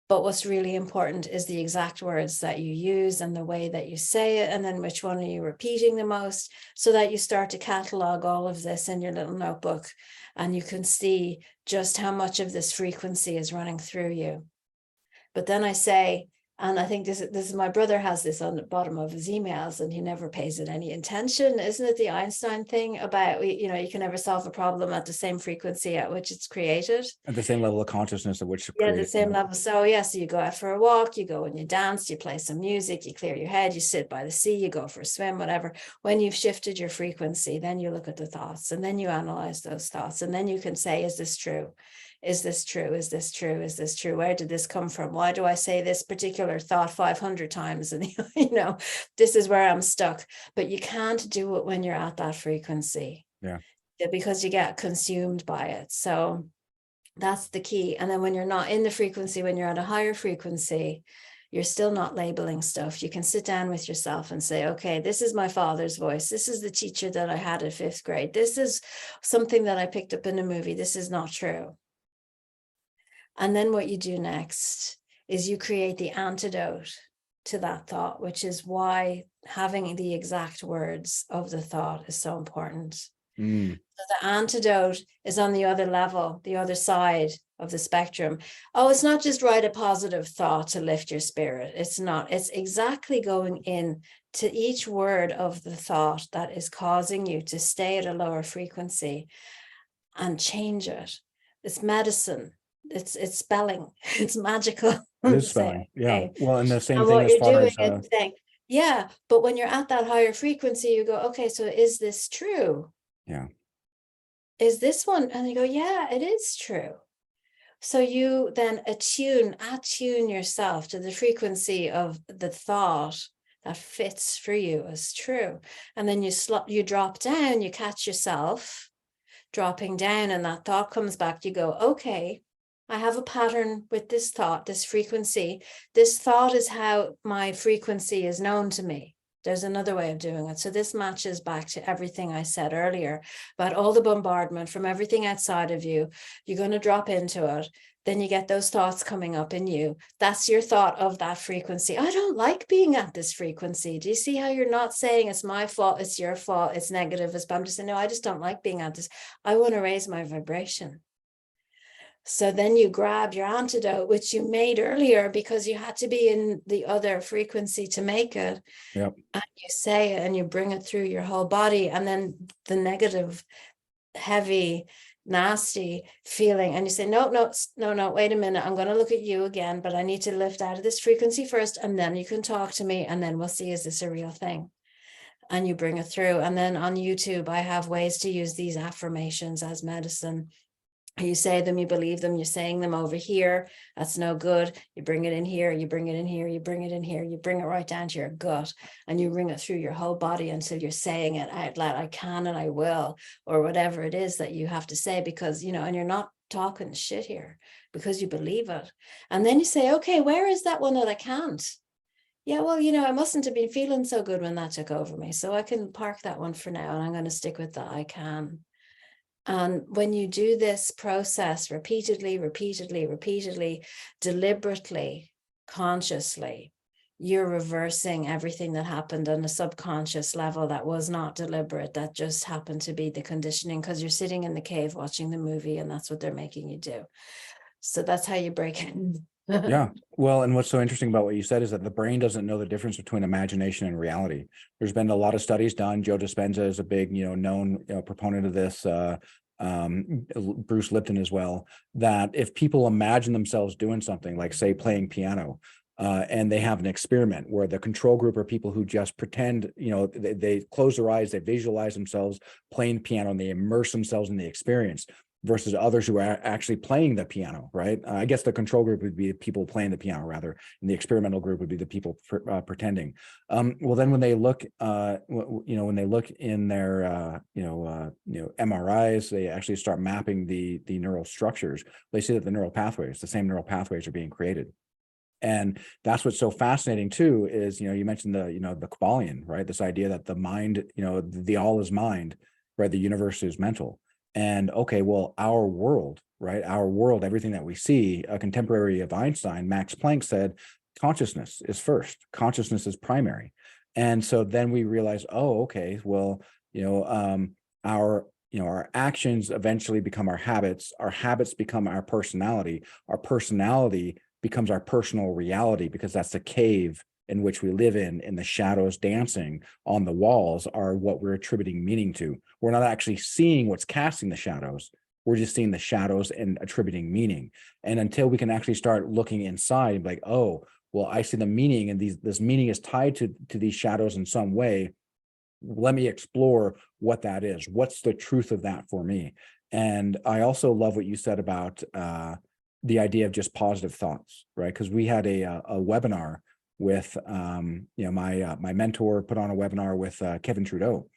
But what's really important is the exact words that you use and the way that you say it, and then which one are you repeating the most, so that you start to catalog all of this in your little notebook, and you can see just how much of this frequency is running through you. But then I say, and I think this is my brother has this on the bottom of his emails, and he never pays it any attention. Isn't it the Einstein thing about, you can never solve a problem at the same frequency at which it's created? At the same level of consciousness at which to Yeah, create the it. same level. So yeah, so you go out for a walk, you go and you dance, you play some music, you clear your head, you sit by the sea, you go for a swim, whatever. When you've shifted your frequency, then you look at the thoughts, and then you analyze those thoughts, and then you can say, is this true? Is this true? Is this true? Is this true? Where did this come from? Why do I say this particular thought 500 times? And this is where I'm stuck. But you can't do it when you're at that frequency. Yeah. Because you get consumed by it. So that's the key. And then when you're not in the frequency, when you're at a higher frequency, you're still not labeling stuff. You can sit down with yourself and say, okay, this is my father's voice. This is the teacher that I had at 5th grade. This is something that I picked up in a movie. This is not true. And then what you do next is you create the antidote to that thought, which is why having the exact words of the thought is so important. So the antidote is on the other level, the other side of the spectrum. Oh, it's not just write a positive thought to lift your spirit. It's not. It's exactly going in to each word of the thought that is causing you to stay at a lower frequency and change it. It's medicine. It's spelling. It's magical. It is spelling. Yeah. Okay. Well, and the same And thing what as you're far doing as is saying, yeah, but when you're at that higher frequency, you go, okay, so is this true? yeah. Is this one? And you go, yeah, it is true. So you then attune yourself to the frequency of the thought that fits for you as true. And then you drop down, you catch yourself dropping down, and that thought comes back. You go, okay, I have a pattern with this thought, this frequency. This thought is how my frequency is known to me. There's another way of doing it. So this matches back to everything I said earlier about all the bombardment from everything outside of you. You're going to drop into it. Then you get those thoughts coming up in you. That's your thought of that frequency. I don't like being at this frequency. Do you see how you're not saying it's my fault, it's your fault, it's negative, it's bad? I'm just saying, no, I just don't like being at this. I want to raise my vibration. So then you grab your antidote, which you made earlier because you had to be in the other frequency to make it. Yep. And you say it and you bring it through your whole body. And then the negative, heavy, nasty feeling, and you say, no, wait a minute, I'm going to look at you again, but I need to lift out of this frequency first, and then you can talk to me, and then we'll see, is this a real thing? And you bring it through. And then on YouTube, I have ways to use these affirmations as medicine. You say them, you believe them, you're saying them over here. That's no good. You bring it in here, you bring it in here, you bring it in here, you bring it right down to your gut, and you bring it through your whole body until you're saying it out loud. I can and I will, or whatever it is that you have to say, because, and you're not talking shit here because you believe it. And then you say, okay, where is that one that I can't? Yeah, well, I mustn't have been feeling so good when that took over me. So I can park that one for now, and I'm going to stick with that. I can. And when you do this process repeatedly, deliberately, consciously, you're reversing everything that happened on a subconscious level that was not deliberate, that just happened to be the conditioning because you're sitting in the cave watching the movie, and that's what they're making you do. So that's how you break it. Yeah. Well, and what's so interesting about what you said is that the brain doesn't know the difference between imagination and reality. There's been a lot of studies done. Joe Dispenza is a big, known proponent of this. Bruce Lipton as well, that if people imagine themselves doing something like, say, playing piano, and they have an experiment where the control group are people who just pretend, they close their eyes, they visualize themselves playing piano, and they immerse themselves in the experience, versus others who are actually playing the piano, right? I guess the control group would be people playing the piano rather, and the experimental group would be the people pretending. Well, then when they look, when they look in their, MRIs, they actually start mapping the neural structures. They see that the the same neural pathways are being created. And that's what's so fascinating too, is, you mentioned the Kabbalion, right? This idea that the mind, the all is mind, right? The universe is mental. And okay, well, our world right? Our world, everything that we see. A contemporary of Einstein, Max Planck, said consciousness is first, consciousness is primary. And so then we realize, oh, okay, well, our our actions eventually become our habits become our personality becomes our personal reality, because that's the cave in which we live in the shadows dancing on the walls are what we're attributing meaning to. We're not actually seeing what's casting the shadows. We're just seeing the shadows and attributing meaning. And until we can actually start looking inside and be like, oh, well, I see the meaning, and this meaning is tied to these shadows in some way. Let me explore what that is. What's the truth of that for me? And I also love what you said about the idea of just positive thoughts, right? Because we had a webinar with my mentor put on a webinar with Kevin Trudeau.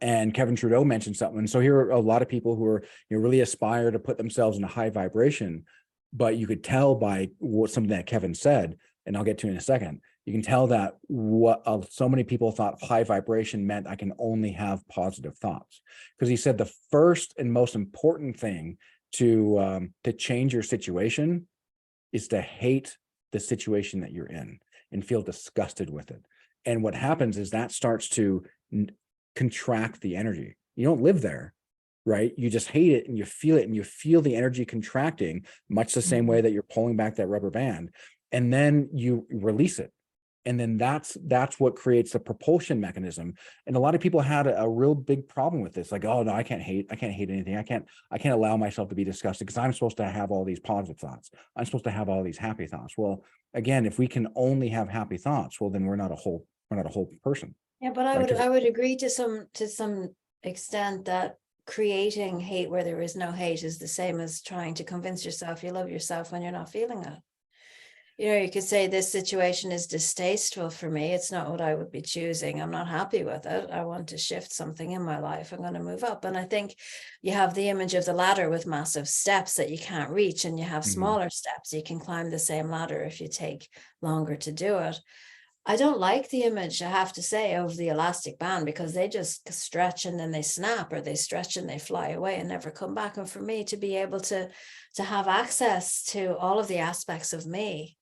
And Kevin Trudeau mentioned something. And so here are a lot of people who are really aspire to put themselves in a high vibration, but you could tell by something that Kevin said, and I'll get to in a second. You can tell that so many people thought high vibration meant I can only have positive thoughts, because he said the first and most important thing to change your situation is to hate the situation that you're in and feel disgusted with it. And what happens is that starts to contract the energy. You don't live there, right? You just hate it and you feel the energy contracting, much the same way that you're pulling back that rubber band, and then you release it. And then that's what creates the propulsion mechanism. And a lot of people had a real big problem with this. Like, oh no, I can't hate anything. I can't allow myself to be disgusted because I'm supposed to have all these positive thoughts. I'm supposed to have all these happy thoughts. Well, again, if we can only have happy thoughts, well, then we're not a whole person. Yeah, but I would agree to some extent that creating hate where there is no hate is the same as trying to convince yourself you love yourself when you're not feeling it. You could say this situation is distasteful for me. It's not what I would be choosing. I'm not happy with it. I want to shift something in my life. I'm going to move up. And I think you have the image of the ladder with massive steps that you can't reach, and you have smaller steps. You can climb the same ladder if you take longer to do it. I don't like the image, I have to say, of the elastic band, because they just stretch and then they snap, or they stretch and they fly away and never come back. And for me to be able to have access to all of the aspects of me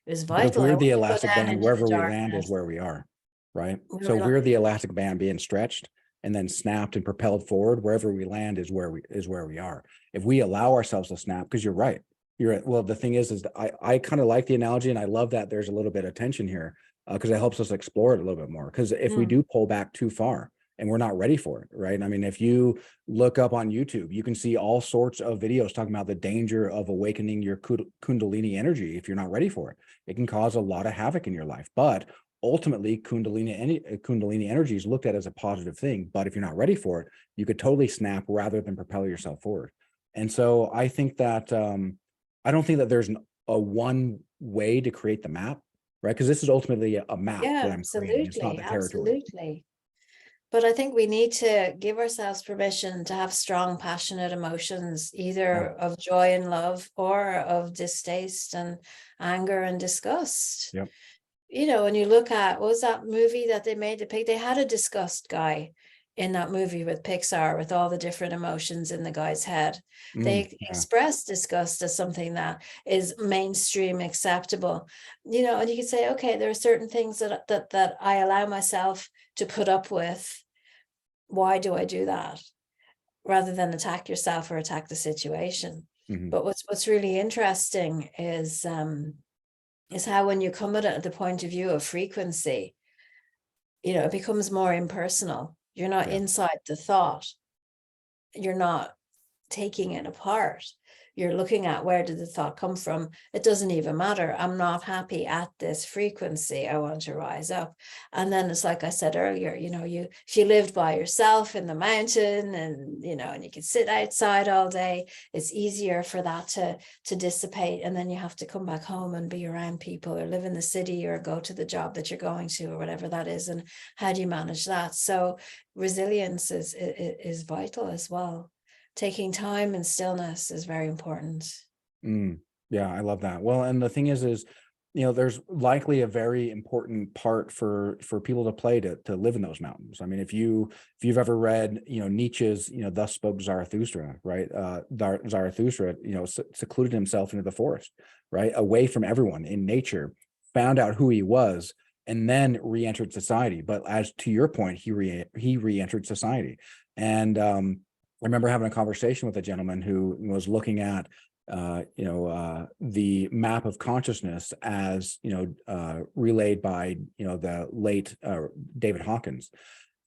is But if vital. we're I want the to go elastic down band, into the wherever we land is darkness. where we are, right? Where So we if we're the elastic band being stretched and then snapped and propelled forward, wherever we land is where we are. If we allow ourselves to snap, because you're right. Well, the thing is that I kind of like the analogy, and I love that there's a little bit of tension here, because it helps us explore it a little bit more. Because if we do pull back too far and we're not ready for it, right? I mean, if you look up on YouTube, you can see all sorts of videos talking about the danger of awakening your Kundalini energy. If you're not ready for it, it can cause a lot of havoc in your life. But ultimately, Kundalini energy is looked at as a positive thing. But if you're not ready for it, you could totally snap rather than propel yourself forward. And so I think that I don't think that there's a one way to create the map, right? Because this is ultimately a map that I'm creating. It's not the territory. Absolutely. But I think we need to give ourselves permission to have strong, passionate emotions, either of joy and love, or of distaste and anger and disgust. Yep. When you look at, what was that movie that they made, they had a disgust guy in that movie with Pixar, with all the different emotions in the guy's head. They express disgust as something that is mainstream acceptable, and you can say, okay, there are certain things that I allow myself to put up with. Why do I do that? Rather than attack yourself or attack the situation. But what's really interesting is how when you come at it at the point of view of frequency, it becomes more impersonal. You're not inside the thought. You're not taking it apart. You're looking at, where did the thought come from? It doesn't even matter. I'm not happy at this frequency. I want to rise up. And then it's like I said earlier, if you lived by yourself in the mountain, and you could sit outside all day, it's easier for that to dissipate. And then you have to come back home and be around people, or live in the city, or go to the job that you're going to, or whatever that is. And how do you manage that? So resilience is vital as well. Taking time and stillness is very important. Yeah, I love that. Well, and the thing is there's likely a very important part for people to play to live in those mountains. I mean, if you've ever read, Nietzsche's, Thus Spoke Zarathustra, right? Zarathustra, secluded himself into the forest, right? Away from everyone in nature, found out who he was, and then re-entered society. But as to your point, he re-entered society. And I remember having a conversation with a gentleman who was looking at the map of consciousness as, relayed by, the late David Hawkins.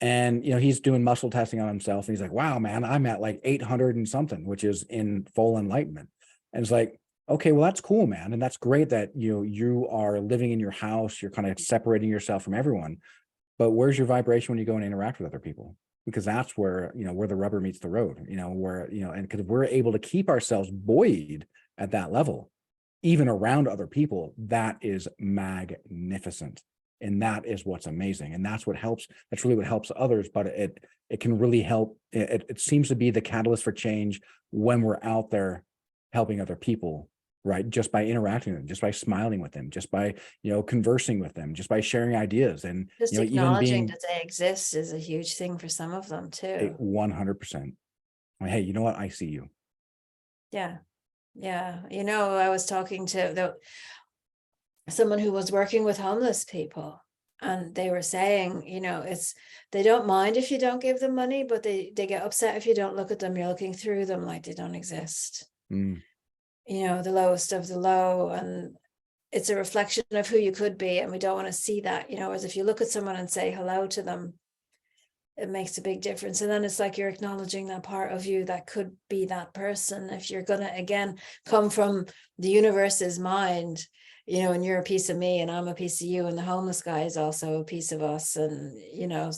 And, he's doing muscle testing on himself. And he's like, wow, man, I'm at like 800 and something, which is in full enlightenment. And it's like, okay, well, that's cool, man. And that's great that, you are living in your house, you're kind of separating yourself from everyone. But where's your vibration when you go and interact with other people? Because that's where, where the rubber meets the road, where, and because we're able to keep ourselves buoyed at that level, even around other people, that is magnificent. And that is what's amazing. And that's what helps. That's really what helps others. But it can really help. It seems to be the catalyst for change when we're out there helping other people, right? Just by interacting with them, just by smiling with them, just by, conversing with them, just by sharing ideas. And, Just even acknowledging being that they exist is a huge thing for some of them too. 100%. Hey, you know what? I see you. Yeah. Yeah. I was talking to someone who was working with homeless people, and they were saying, they don't mind if you don't give them money, but they get upset if you don't look at them. You're looking through them like they don't exist. Mm. The lowest of the low, and it's a reflection of who you could be, and we don't want to see that. As if you look at someone and say hello to them, it makes a big difference. And then it's like you're acknowledging that part of you that could be that person. If you're gonna, again, come from the universe's mind, and you're a piece of me and I'm a piece of you, and the homeless guy is also a piece of us, and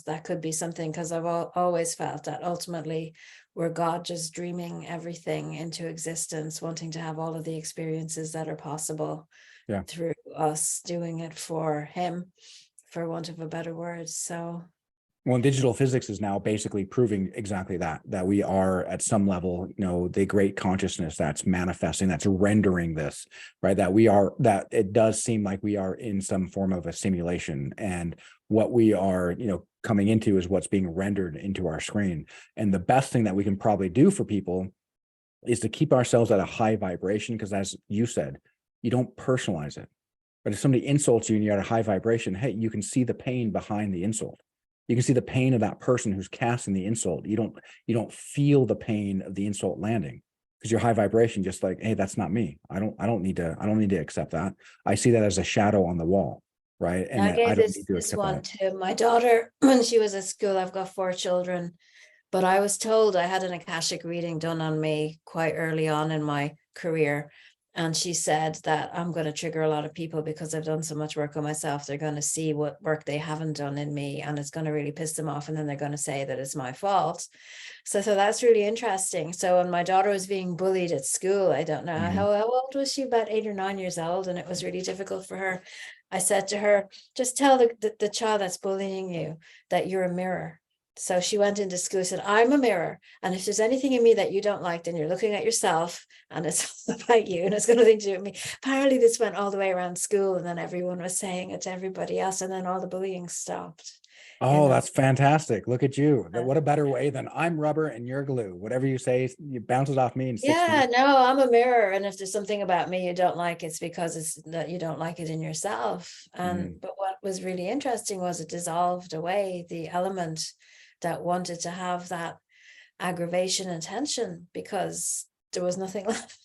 that could be something, because I've always felt that ultimately we're God just dreaming everything into existence, wanting to have all of the experiences that are possible through us doing it for him, for want of a better word. So well, digital physics is now basically proving exactly that we are at some level, the great consciousness that's manifesting, that's rendering this, right? That it does seem like we are in some form of a simulation, and what we are, coming into is what's being rendered into our screen. And the best thing that we can probably do for people is to keep ourselves at a high vibration, because as you said, you don't personalize it. But if somebody insults you and you're at a high vibration, hey, you can see the pain behind the insult. You can see the pain of that person who's casting the insult. You don't feel the pain of the insult landing, because your high vibration just like, hey, that's not me. I don't need to accept that. I see that as a shadow on the wall, right? And I I gave don't need to this accept one that. to my daughter when she was at school. I've got 4 children, but I was told, I had an Akashic reading done on me quite early on in my career. And she said that I'm going to trigger a lot of people because I've done so much work on myself. They're going to see what work they haven't done in me, and it's going to really piss them off. And then they're going to say that it's my fault. So that's really interesting. So when my daughter was being bullied at school, I don't know, how old was she? About 8 or 9 years old. And it was really difficult for her. I said to her, just tell the child that's bullying you that you're a mirror. So she went into school and said, I'm a mirror. And if there's anything in me that you don't like, then you're looking at yourself, and it's all about you, and it's got nothing to do with me. Apparently this went all the way around school, and then everyone was saying it to everybody else, and then all the bullying stopped. Oh, that's fantastic. Look at you. What a better way than I'm rubber and you're glue. Whatever you say, you bounces off me and sticks to Yeah, me. no, I'm a mirror. And if there's something about me you don't like, it's because it's that you don't like it in yourself. Mm. But what was really interesting was it dissolved away the element that wanted to have that aggravation and tension, because there was nothing left.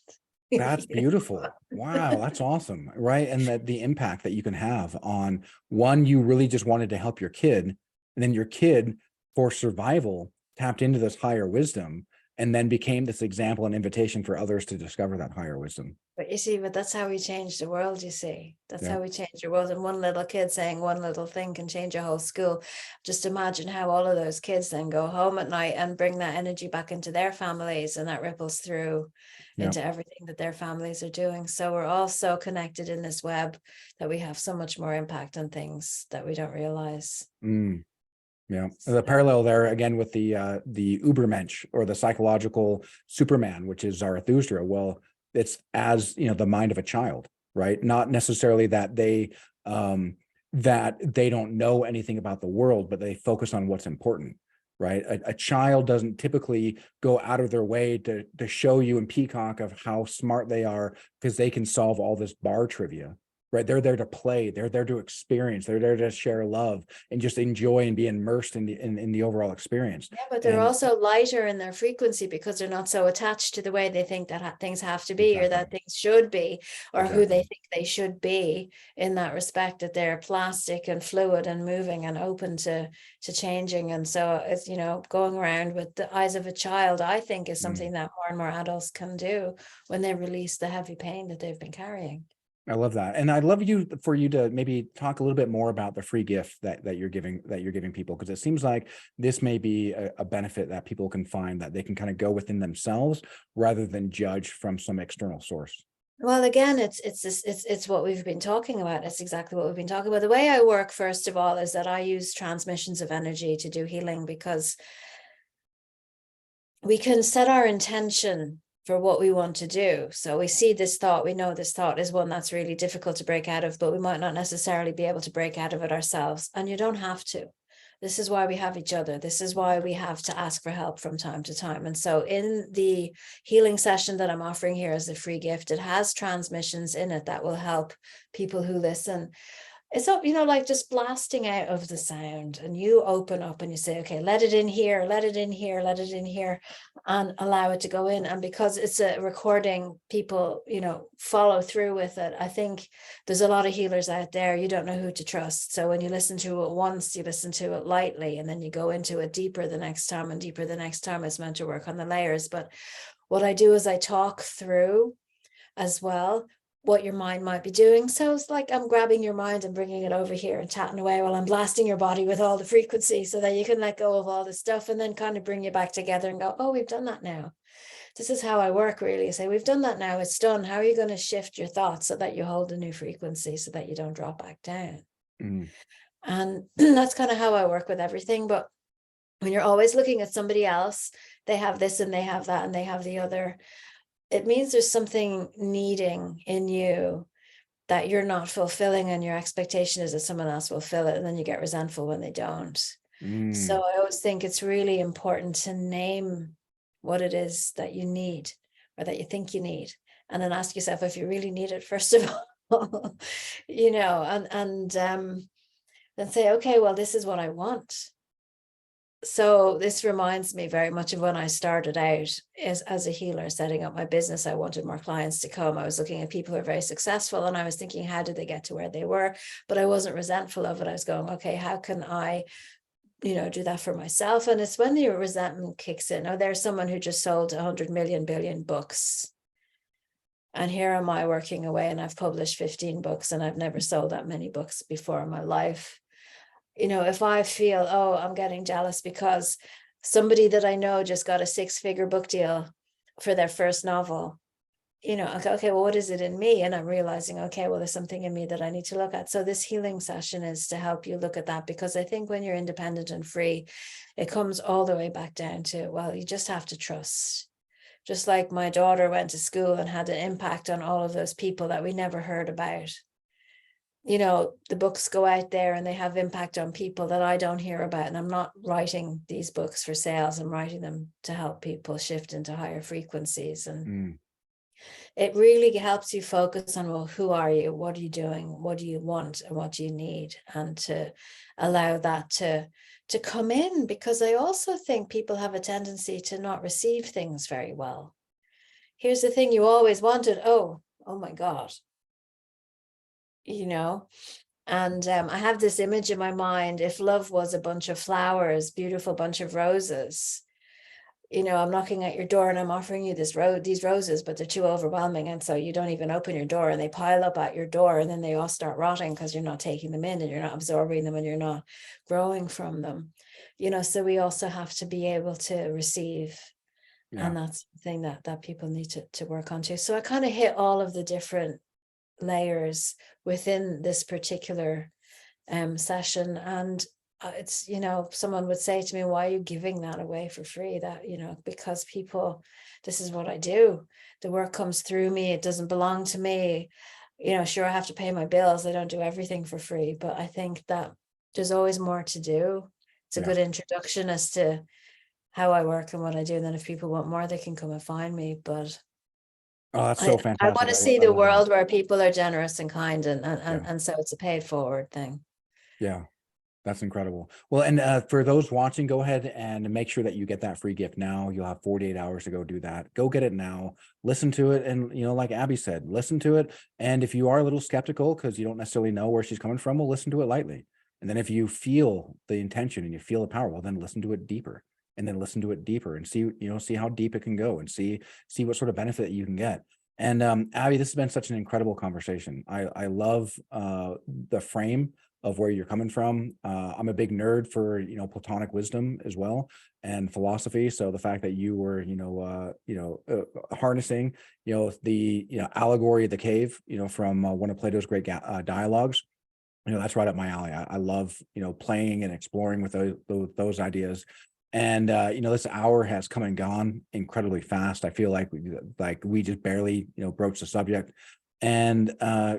That's beautiful. Wow, that's awesome. Right. And that the impact that you can have on one, you really just wanted to help your kid. And then your kid, for survival, tapped into this higher wisdom and then became this example and invitation for others to discover that higher wisdom. But you see, but that's how we change the world, you see. That's Yeah. how we change the world. And one little kid saying one little thing can change a whole school. Just imagine how all of those kids then go home at night and bring that energy back into their families, and that ripples through Yeah. into everything that their families are doing. So we're all so connected in this web that we have so much more impact on things that we don't realize. Mm. Yeah. The parallel there again with the Ubermensch, or the psychological Superman, which is Zarathustra. Well, it's as the mind of a child. right? Not necessarily that they don't know anything about the world, but they focus on what's important, right? A child doesn't typically go out of their way to show you and peacock of how smart they are because they can solve all this bar trivia, right? They're there to play, they're there to experience, they're there to share love and just enjoy and be immersed in the overall experience. Yeah, but they're And also lighter in their frequency because they're not so attached to the way they think that things have to be, or exactly, that things should be, or who they exactly. think they should be, in that respect, that they're plastic and fluid and moving and open to changing. And so it's, going around with the eyes of a child, I think, is Mm. something that more and more adults can do when they release the heavy pain that they've been carrying. I love that. And I'd love for you to maybe talk a little bit more about the free gift that you're giving people, because it seems like this may be a benefit that people can find, that they can kind of go within themselves rather than judge from some external source. Well, again, it's what we've been talking about. It's exactly what we've been talking about. The way I work, first of all, is that I use transmissions of energy to do healing, because we can set our intention for what we want to do. So we see this thought, we know this thought is one that's really difficult to break out of, but we might not necessarily be able to break out of it ourselves. And you don't have to. This is why we have each other. This is why we have to ask for help from time to time. And so in the healing session that I'm offering here as a free gift, it has transmissions in it that will help people who listen. It's not, like just blasting out of the sound, and you open up and you say, okay, let it in here, let it in here, let it in here, and allow it to go in. And because it's a recording, people, follow through with it. I think there's a lot of healers out there, you don't know who to trust. So when you listen to it once, you listen to it lightly, and then you go into it deeper the next time and deeper the next time. It's meant to work on the layers. But what I do is I talk through as well what your mind might be doing. So it's like I'm grabbing your mind and bringing it over here and chatting away while I'm blasting your body with all the frequency, so that you can let go of all the stuff and then kind of bring you back together and go, oh, we've done that now. This is how I work, really. I say, we've done that now, it's done. How are you going to shift your thoughts so that you hold a new frequency, so that you don't drop back down? Mm. And that's kind of how I work with everything. But when you're always looking at somebody else, they have this and they have that and they have the other, it means there's something needing in you that you're not fulfilling, and your expectation is that someone else will fill it, and then you get resentful when they don't. Mm. So I always think it's really important to name what it is that you need, or that you think you need, and then ask yourself if you really need it, first of all. And then say, okay, well, this is what I want. So this reminds me very much of when I started out as a healer, setting up my business. I wanted more clients to come. I was looking at people who are very successful, and I was thinking, how did they get to where they were? But I wasn't resentful of it. I was going, okay, how can I, do that for myself? And it's when the resentment kicks in. Oh, there's someone who just sold 100 million billion books. And here am I working away, and I've published 15 books, and I've never sold that many books before in my life. If I feel, oh, I'm getting jealous because somebody that I know just got a 6-figure book deal for their first novel, okay, well, what is it in me? And I'm realizing, okay, well, there's something in me that I need to look at. So this healing session is to help you look at that, because I think when you're independent and free, it comes all the way back down to, well, you just have to trust. Just like my daughter went to school and had an impact on all of those people that we never heard about. The books go out there and they have impact on people that I don't hear about. And I'm not writing these books for sales. I'm writing them to help people shift into higher frequencies. And Mm. it really helps you focus on, well, who are you? What are you doing? What do you want? And what do you need? And to allow that to come in, because I also think people have a tendency to not receive things very well. Here's the thing you always wanted. Oh my God. And I have this image in my mind. If love was a bunch of flowers, beautiful bunch of roses, I'm knocking at your door and I'm offering you these roses, but they're too overwhelming. And so you don't even open your door, and they pile up at your door, and then they all start rotting because you're not taking them in, and you're not absorbing them, and you're not growing from them. So we also have to be able to receive. Yeah. And that's the thing that people need to work on too. So I kind of hit all of the different layers within this particular session. And it's, someone would say to me, why are you giving that away for free? That, because people, this is what I do. The work comes through me. It doesn't belong to me. Sure, I have to pay my bills. I don't do everything for free, but I think that there's always more to do. It's a Yeah. good introduction as to how I work and what I do. And then if people want more, they can come and find me. But Oh, that's so I want fantastic. to see I the love that. world where people are generous and kind, Yeah. and so it's a paid forward thing. Yeah. That's incredible. Well, and for those watching, go ahead and make sure that you get that free gift now. You'll have 48 hours to go do that. Go get it now. Listen to it. And, like Abby said, listen to it. And if you are a little skeptical because you don't necessarily know where she's coming from, well, listen to it lightly. And then if you feel the intention and you feel the power, well, then listen to it deeper, and then listen to it deeper and see how deep it can go, and see what sort of benefit you can get. And Abby, this has been such an incredible conversation. I love the frame of where you're coming from. I'm a big nerd for Platonic wisdom as well, and philosophy. So the fact that you were harnessing the allegory of the cave from one of Plato's great dialogues. That's right up my alley. I love playing and exploring with those ideas. And this hour has come and gone incredibly fast. I feel like we just barely broached the subject. And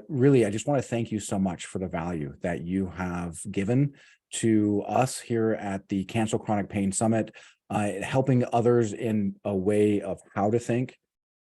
really, I just want to thank you so much for the value that you have given to us here at the Cancel Chronic Pain Summit, helping others in a way of how to think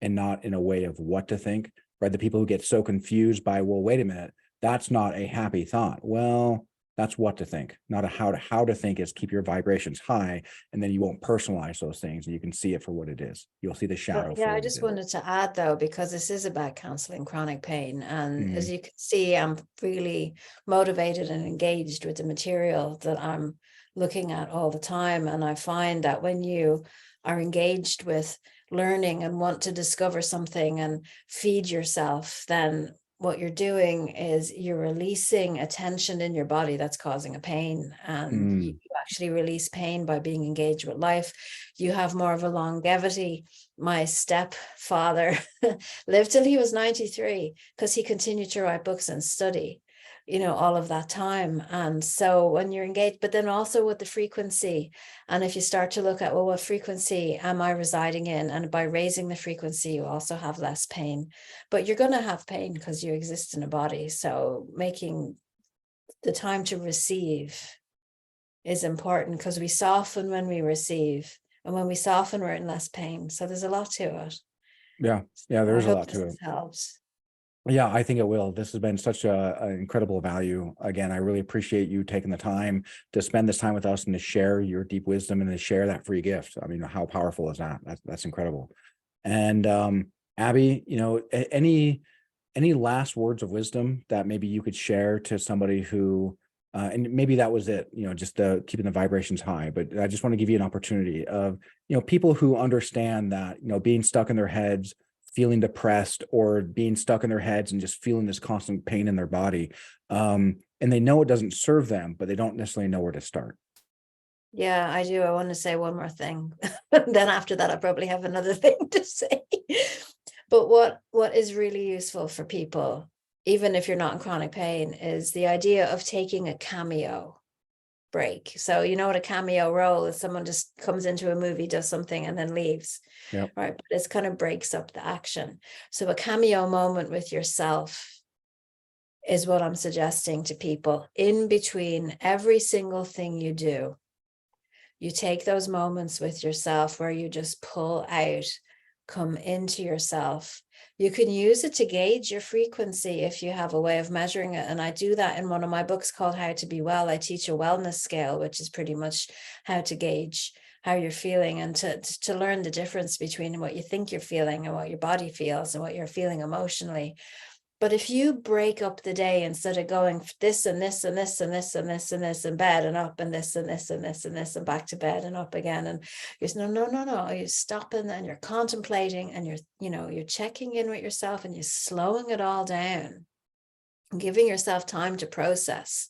and not in a way of what to think, right? The people who get so confused by, well, wait a minute, that's not a happy thought. Well, that's what to think, not a how to think is keep your vibrations high, and then you won't personalize those things and you can see it for what it is. You'll see the shadow for Yeah, I what it just is. wanted to add though, because this is about counseling chronic pain. And as Mhm. you can see, I'm really motivated and engaged with the material that I'm looking at all the time. And I find that when you are engaged with learning and want to discover something and feed yourself, then what you're doing is you're releasing a tension in your body that's causing a pain. And you Mm. actually release pain by being engaged with life. You have more of a longevity. My stepfather lived till he was 93 because he continued to write books and study, all of that time. And so when you're engaged, but then also with the frequency, and if you start to look at, well, what frequency am I residing in? And by raising the frequency, you also have less pain. But you're going to have pain because you exist in a body. So making the time to receive is important, because we soften when we receive. And when we soften, we're in less pain. So there's a lot to it. Yeah. Yeah, I there's a hope lot this to it. helps. Yeah, I think it will. This has been such an incredible value. Again, I really appreciate you taking the time to spend this time with us and to share your deep wisdom and to share that free gift. I mean, how powerful is that? That's incredible. And Abby, any last words of wisdom that maybe you could share to somebody who, and maybe that was it, just keeping the vibrations high. But I just want to give you an opportunity of, people who understand that, being stuck in their heads, feeling depressed, or being stuck in their heads and just feeling this constant pain in their body. And they know it doesn't serve them, but they don't necessarily know where to start. Yeah, I do. I want to say one more thing. Then after that, I probably have another thing to say. But what is really useful for people, even if you're not in chronic pain, is the idea of taking a cameo break. So you know what a cameo role is? Someone just comes into a movie, does something, and then leaves. Yep. Right. But it kind of breaks up the action. So a cameo moment with yourself is what I'm suggesting to people. In between every single thing you do, you take those moments with yourself where you just pull out, come into yourself. You can use it to gauge your frequency if you have a way of measuring it. And I do that in one of my books called How to Be Well. I teach a wellness scale, which is pretty much how to gauge how you're feeling, and to learn the difference between what you think you're feeling and what your body feels and what you're feeling emotionally. But if you break up the day, instead of going this and this and this and this and this and this and bed and up and this and this and this and this and back to bed and up again, and you're no, you're stopping and you're contemplating and you're checking in with yourself and you're slowing it all down and giving yourself time to process.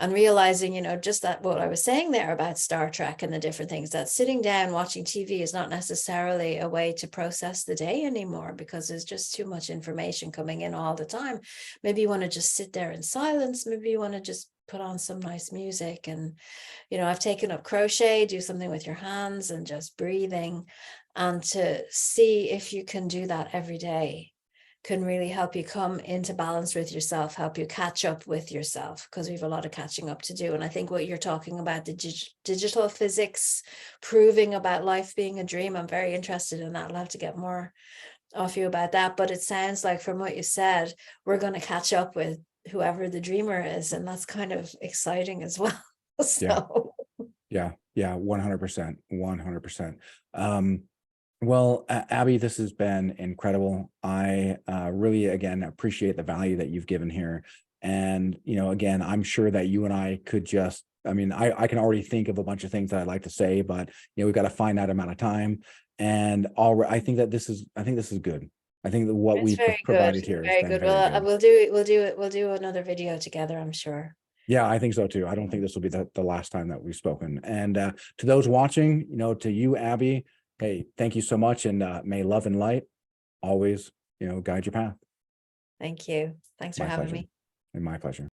And realizing, just that what I was saying there about Star Trek and the different things, that sitting down watching TV is not necessarily a way to process the day anymore, because there's just too much information coming in all the time. Maybe you want to just sit there in silence. Maybe you want to just put on some nice music. And, I've taken up crochet, do something with your hands and just breathing, and to see if you can do that every day. can really help you come into balance with yourself, help you catch up with yourself, because we have a lot of catching up to do. And I think what you're talking about, the digital physics proving about life being a dream, I'm very interested in that. I'll have to get more off you about that. But it sounds like from what you said, we're going to catch up with whoever the dreamer is. And that's kind of exciting as well. So yeah, 100%, 100%. Well, Abby, this has been incredible. I really, again, appreciate the value that you've given here. And, again, I'm sure that you and I could just, I can already think of a bunch of things that I'd like to say, but, we've got to find that amount of time. And I think this is good. I think that what it's we've very good. provided here has Very been good. very Well, good. we'll do another video together, I'm sure. Yeah, I think so too. I don't think this will be the last time that we've spoken. And to those watching, to you, Abby, hey, thank you so much. And may love and light always, guide your path. Thank you. Thanks for My having pleasure. me. And my pleasure.